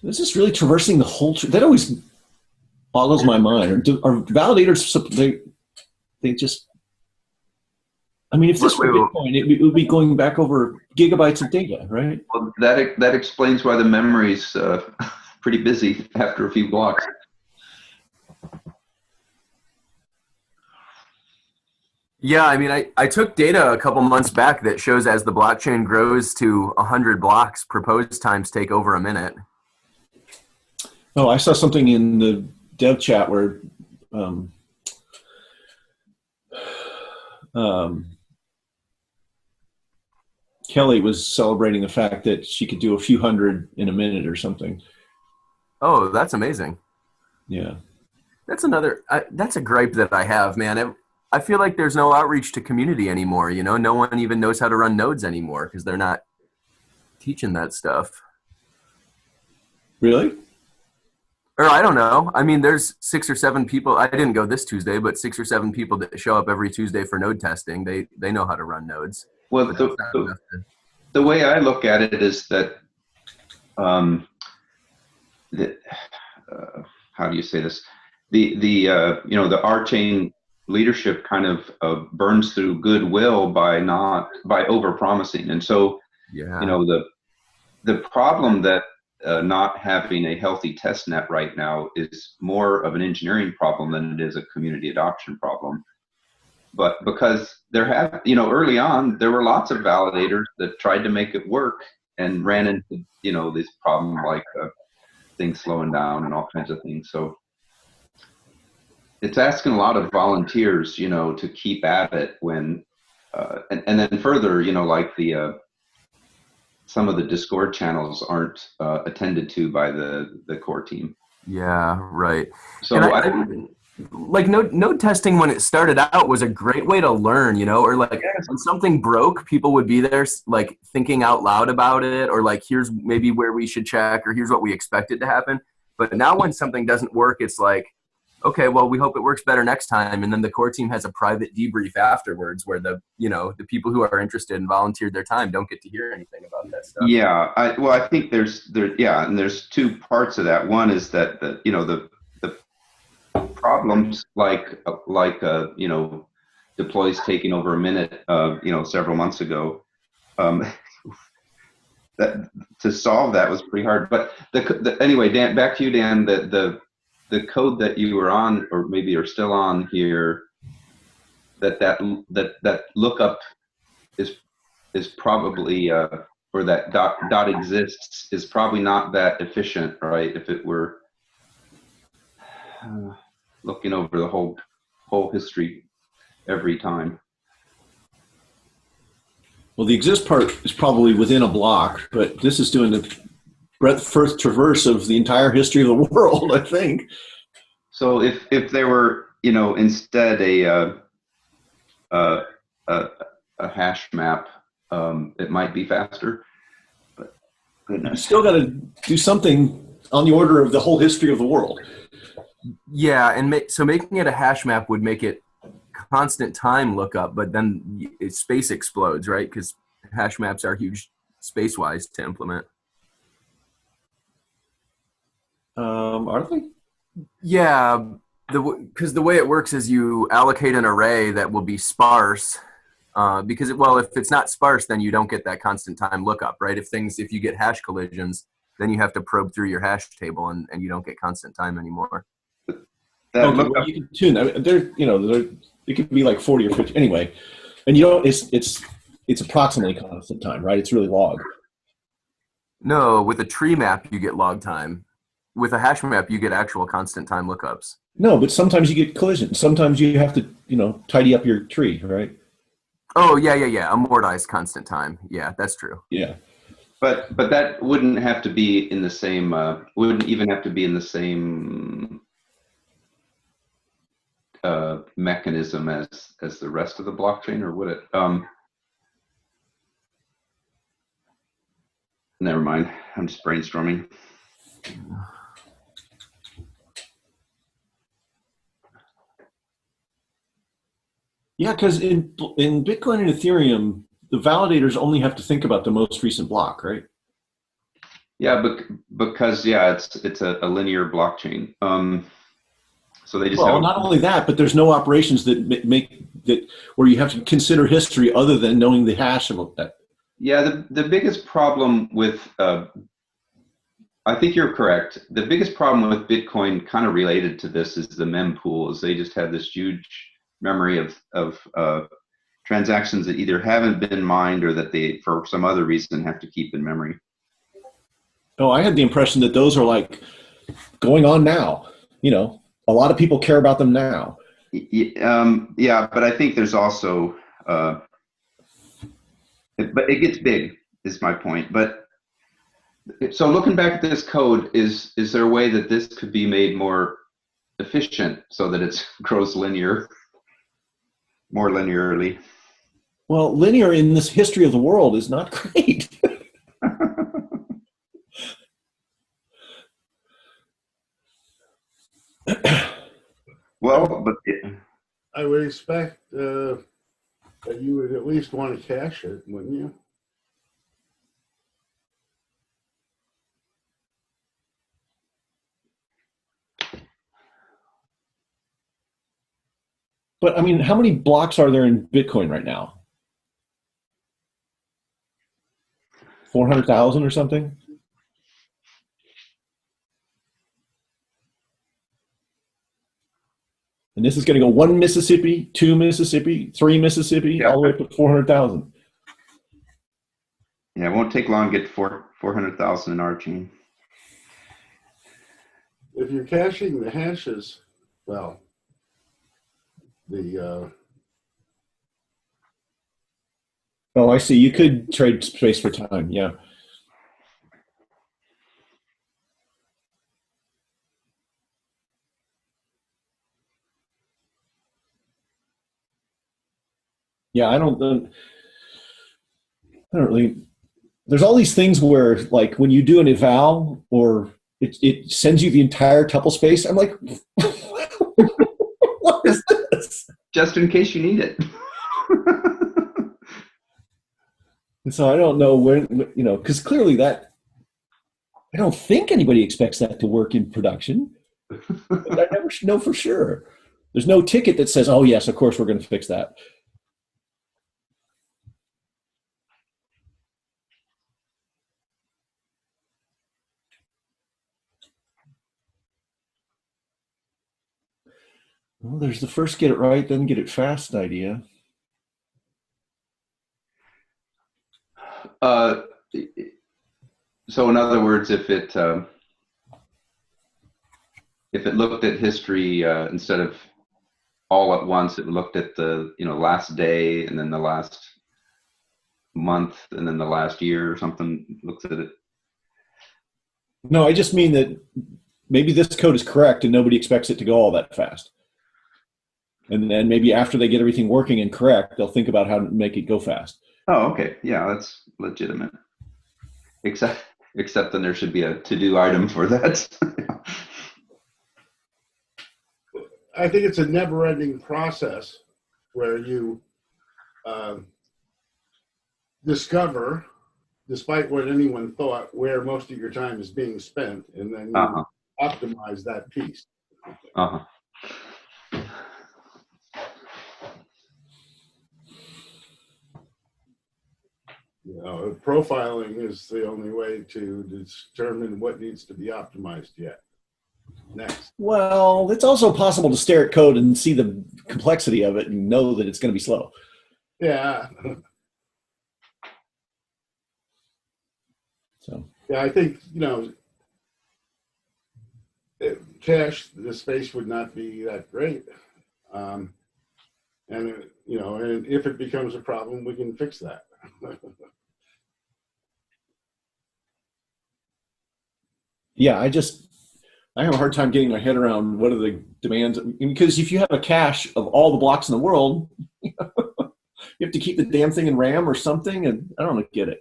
Is this really traversing the whole tree? That always boggles my mind. Are validators, they just, I mean, if this were Bitcoin, it would be going back over gigabytes of data, right? Well, that explains why the memory's pretty busy after a few blocks. Yeah, I mean, I took data a couple months back that shows as the blockchain grows to 100 blocks, proposed times take over a minute. Oh, I saw something in the dev chat where Kelly was celebrating the fact that she could do a few hundred in a minute or something. Oh, that's amazing. Yeah. That's that's a gripe that I have, man. I feel like there's no outreach to community anymore. You know, no one even knows how to run nodes anymore because they're not teaching that stuff. Really? Or I don't know. I mean, there's 6 or 7 people. I didn't go this Tuesday, but 6 or 7 people that show up every Tuesday for node testing. They know how to run nodes. Well, the way I look at it is that the how do you say this? You know, the RChain leadership kind of burns through goodwill by over promising, and so Yeah. you know the problem that not having a healthy test net right now is more of an engineering problem than it is a community adoption problem. But because you know, early on, there were lots of validators that tried to make it work and ran into, you know, this problem like things slowing down and all kinds of things. So it's asking a lot of volunteers, you know, to keep at it when, and then further, you know, like some of the Discord channels aren't attended to by the core team. Yeah, right. So And like node testing when it started out was a great way to learn, you know, or like when something broke, people would be there like thinking out loud about it, or like, here's maybe where we should check, or here's what we expected to happen. But now when something doesn't work, it's like, okay, well, we hope it works better next time. And then the core team has a private debrief afterwards where the people who are interested and volunteered their time don't get to hear anything about that stuff. yeah, I think and there's two parts of that. One is that you know, the problems like you know, deploys taking over a minute, you know, several months ago, that to solve that was pretty hard. But anyway, Dan, back to you, Dan. The code that you were on, or maybe are still on here, that lookup is probably or that dot exists is probably not that efficient, right? If it were looking over the whole history every time. Well, the exist part is probably within a block, but this is doing the breadth first traverse of the entire history of the world, I think. So if there were, you know, instead a hash map, it might be faster. But goodness. You still got to do something on the order of the whole history of the world. Yeah, and so making it a hash map would make it constant time lookup, but then space explodes, right? Because hash maps are huge space-wise to implement. Are they? Yeah, because the way it works is you allocate an array that will be sparse. Because if it's not sparse, then you don't get that constant time lookup, right? If you get hash collisions, then you have to probe through your hash table, and you don't get constant time anymore. Okay, well, you can tune. I mean, it could be like 40 or 50 anyway, and it's approximately constant time, right? It's really log. No, with a tree map you get log time. With a hash map you get actual constant time lookups. No, but sometimes you get collisions. Sometimes you have to, tidy up your tree, right? Oh yeah. Amortized constant time. Yeah, that's true. Yeah. But that wouldn't have to be in the same. Wouldn't even have to be in the same mechanism as the rest of the blockchain, or would it? Never mind. I'm just brainstorming. Yeah, because in Bitcoin and Ethereum, the validators only have to think about the most recent block, right? Yeah, because it's a linear blockchain. So they just not only that, but there's no operations that make that where you have to consider history other than knowing the hash of that. Yeah, the biggest problem with I think you're correct. The biggest problem with Bitcoin, kind of related to this, is the mempool. Is they just have this huge memory of transactions that either haven't been mined or that they, for some other reason, have to keep in memory. Oh, I had the impression that those are like going on now. A lot of people care about them now. Yeah, but I think there's also, but it gets big, is my point. But so looking back at this code, is there a way that this could be made more efficient so that it grows more linearly? Well, linear in this history of the world is not great. Well, but I would expect that you would at least want to cache it, wouldn't you? But I mean, how many blocks are there in Bitcoin right now? 400,000 or something? And this is going to go 1 Mississippi, 2 Mississippi, 3 Mississippi, Yeah. all the way up to 400,000. Yeah, it won't take long to get 400,000 in RChain. If you're caching the hashes, well, the Oh, I see. You could trade space for time. Yeah. Yeah, I don't really. There's all these things where, like, when you do an eval or it sends you the entire tuple space. I'm like, what is this? Just in case you need it. And so I don't know when, because clearly that, I don't think anybody expects that to work in production. But I never know for sure. There's no ticket that says, oh, yes, of course, we're going to fix that. Well, there's the first get it right, then get it fast idea. So in other words, if it looked at history instead of all at once, it looked at the last day and then the last month and then the last year or something. Looks at it. No, I just mean that maybe this code is correct and nobody expects it to go all that fast. And then maybe after they get everything working and correct, they'll think about how to make it go fast. Oh, okay. Yeah, that's legitimate. Except then there should be a to-do item for that. I think it's a never-ending process where you discover, despite what anyone thought, where most of your time is being spent, and then you optimize that piece. Profiling is the only way to determine what needs to be optimized yet. Next. Well, it's also possible to stare at code and see the complexity of it and know that it's going to be slow. Yeah. So. Yeah, I think, cache, the space would not be that great. And if it becomes a problem, we can fix that. Yeah, I have a hard time getting my head around what are the demands, because if you have a cache of all the blocks in the world, you have to keep the damn thing in RAM or something, and I don't get it.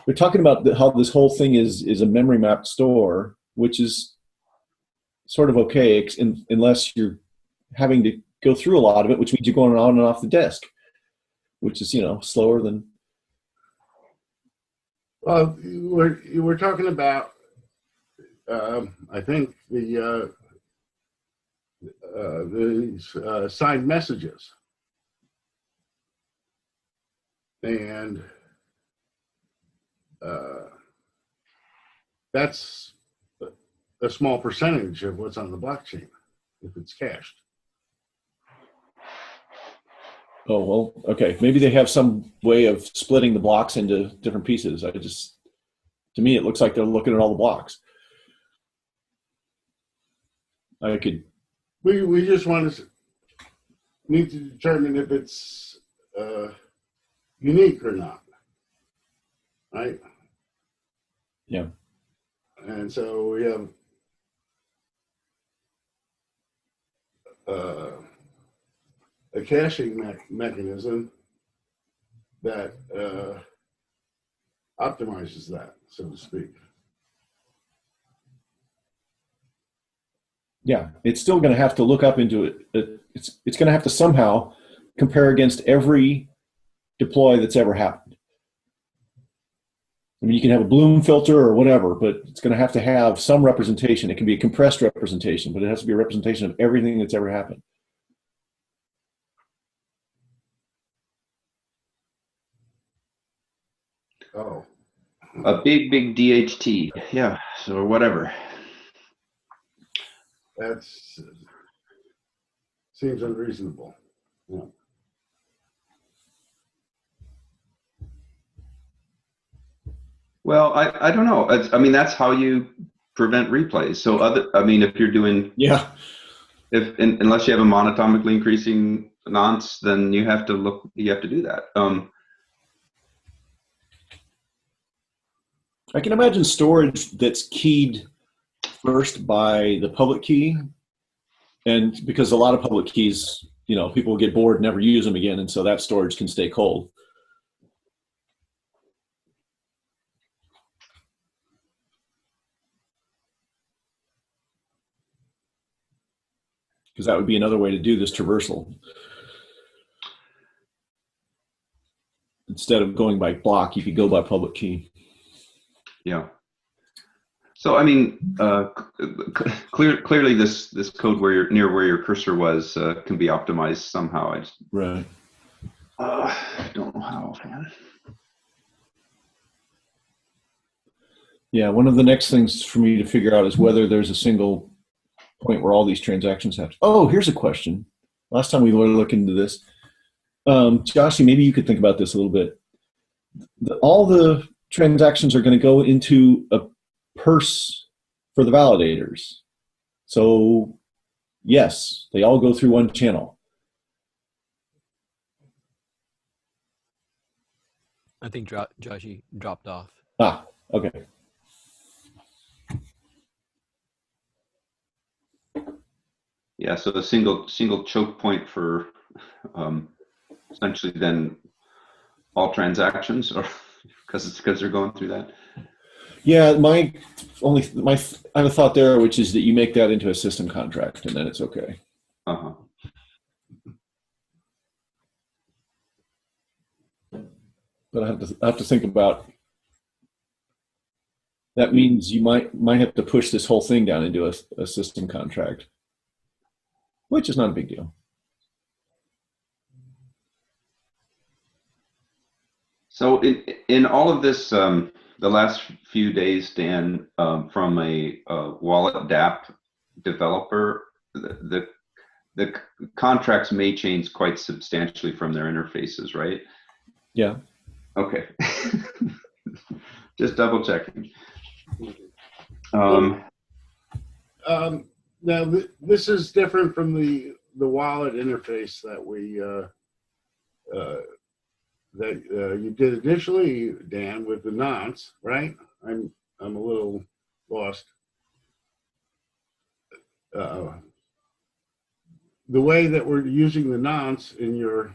We're talking about how this whole thing is a memory mapped store, which is sort of okay, unless you're having to go through a lot of it, which means you're going on and off the disk, which is slower than. Well, we're talking about. I think the signed messages, and that's a small percentage of what's on the blockchain if it's cached. Oh, well, okay. Maybe they have some way of splitting the blocks into different pieces. To me, it looks like they're looking at all the blocks. We just need to determine if it's unique or not, right? Yeah. And so we have a caching mechanism that optimizes that, so to speak. Yeah, it's still going to have to look up into it. It's going to have to somehow compare against every deploy that's ever happened. I mean, you can have a Bloom filter or whatever, but it's going to have some representation. It can be a compressed representation, but it has to be a representation of everything that's ever happened. Oh, A big DHT. Yeah, so whatever. that's seems unreasonable. Yeah. Well, I don't know. I mean, that's how you prevent replays. So I mean, if you're doing, Yeah. unless you have a monotomically increasing nonce, then you have to do that. I can imagine storage that's keyed first by the public key, and because a lot of public keys, people get bored and never use them again, and so that storage can stay cold. Because that would be another way to do this traversal. Instead of going by block, you could go by public key. Yeah. So I mean, clearly this code near where your cursor was can be optimized somehow. Right. I don't know how, man. Yeah, one of the next things for me to figure out is whether there's a single point where all these transactions have. Oh, here's a question. Last time we were looking into this, Joshy, maybe you could think about this a little bit. All the transactions are going to go into a purse for the validators. So, yes, they all go through one channel. I think Joshy dropped off. Ah, okay. Yeah, so the single choke point for essentially then all transactions, or because they're going through that. Yeah, I have a thought there, which is that you make that into a system contract, and then it's okay. Uh-huh. But I have to think about. That means you might have to push this whole thing down into a system contract, which is not a big deal. So in all of this, the last few days, Dan, from a wallet DApp developer, the contracts may change quite substantially from their interfaces, right? Yeah. Okay. Just double checking. Now this is different from the wallet interface that we you did initially, Dan, with the nonce, right? I'm a little lost. The way that we're using the nonce in your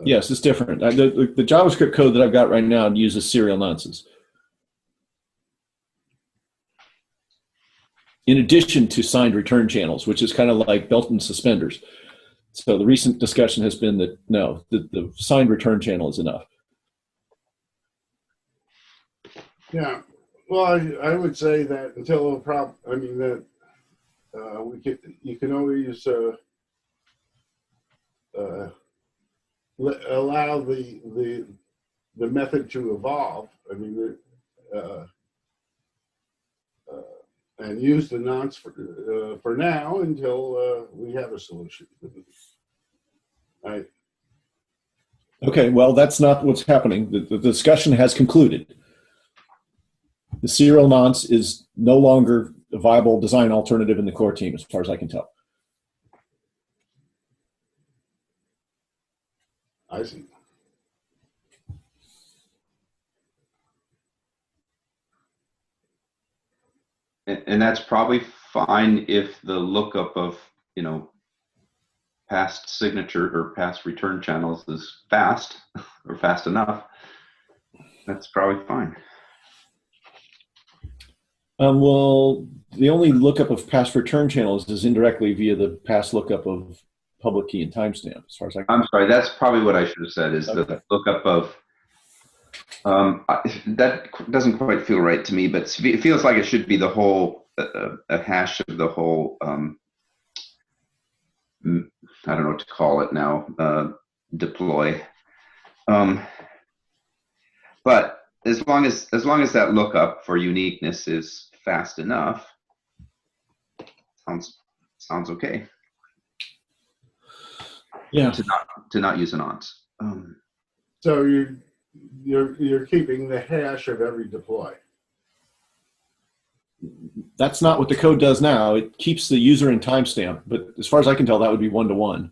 yes, it's different. The JavaScript code that I've got right now uses serial nonces. In addition to signed return channels, which is kind of like belt and suspenders. So the recent discussion has been that no, the signed return channel is enough. Yeah, well, I would say that until that you can always allow the method to evolve. I mean, and use the nonce for now until we have a solution. Right. Okay, well, that's not what's happening. The discussion has concluded. The serial nonce is no longer a viable design alternative in the core team, as far as I can tell. I see. And that's probably fine if the lookup of, past signature or past return channels is fast or fast enough. That's probably fine. Well, the only lookup of past return channels is indirectly via the past lookup of public key and timestamp, as far as I'm sorry, that's probably what I should have said, is okay. The lookup of, that doesn't quite feel right to me, but it feels like it should be the whole, a hash of the whole, I don't know what to call it now, deploy. But as long as that lookup for uniqueness is fast enough, sounds okay. Yeah. To not use an ONS. So you're keeping the hash of every deploy. That's not what the code does now. It keeps the user and timestamp, but as far as I can tell, that would be one-to-one.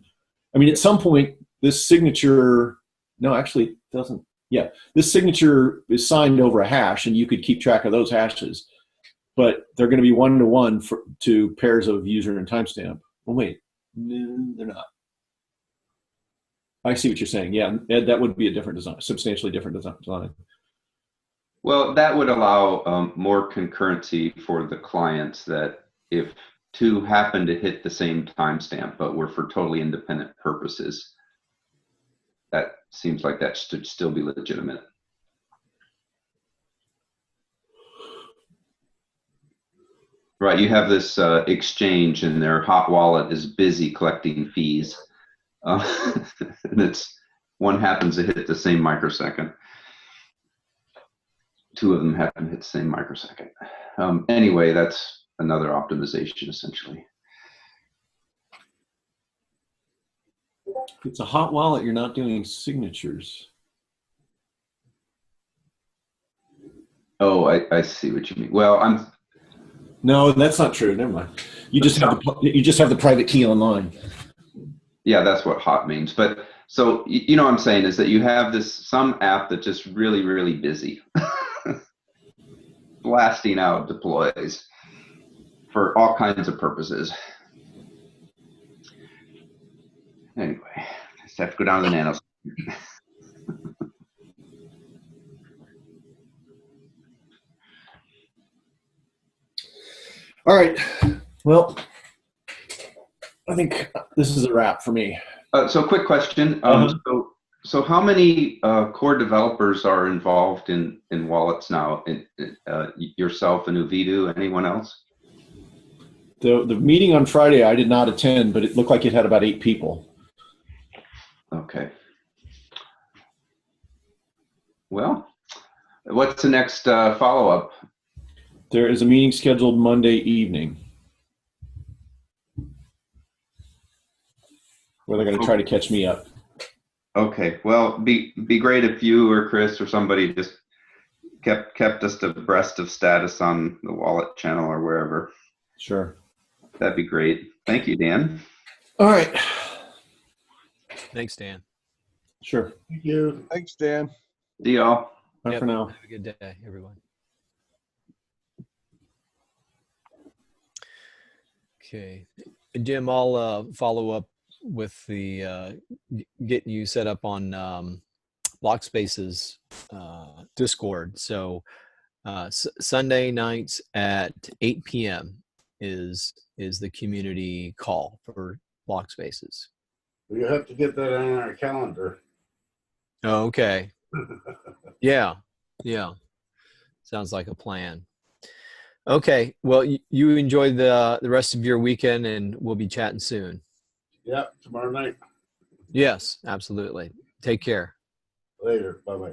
I mean, at some point, this signature, no, actually it doesn't. Yeah, this signature is signed over a hash, and you could keep track of those hashes, but they're going to be one-to-one to pairs of user and timestamp. Well, wait, no, they're not. I see what you're saying. Yeah, Ed, that would be a different design, substantially different design. Well, that would allow more concurrency for the clients, that if two happen to hit the same timestamp but were for totally independent purposes, that seems like that should still be legitimate. Right, you have this exchange and their hot wallet is busy collecting fees. And one happens to hit the same microsecond. Two of them happen to hit the same microsecond. Anyway, that's another optimization, essentially. If it's a hot wallet, you're not doing signatures. Oh, I see what you mean. Well, No, that's not true. Never mind. You just have the private key online. Yeah, that's what hot means. But so you know what I'm saying is that you have some app that's just really, really busy, blasting out deploys for all kinds of purposes. Anyway, I just have to go down to the nanos. All right. Well, I think this is a wrap for me. So quick question. So how many core developers are involved in wallets now? Yourself and Uvidu, anyone else? The meeting on Friday I did not attend, but it looked like it had about 8 people. Okay. Well, what's the next follow-up? There is a meeting scheduled Monday evening where they're going to try to catch me up. Okay. Well, be great if you or Chris or somebody just kept us abreast of status on the wallet channel or wherever. Sure. That'd be great. Thank you, Dan. All right. Thanks, Dan. Sure. Thank you. Thanks, Dan. See y'all. Bye for now. Have a good day, everyone. Okay. Jim, I'll follow up with the getting you set up on Blockspace's Discord. So Sunday nights at 8 p.m. is the community call for Blockspaces. You have to get that on our calendar. Oh, okay. Yeah. Sounds like a plan. Okay. Well, you enjoy the rest of your weekend, and we'll be chatting soon. Yep, tomorrow night. Yes, absolutely. Take care. Later. Bye-bye.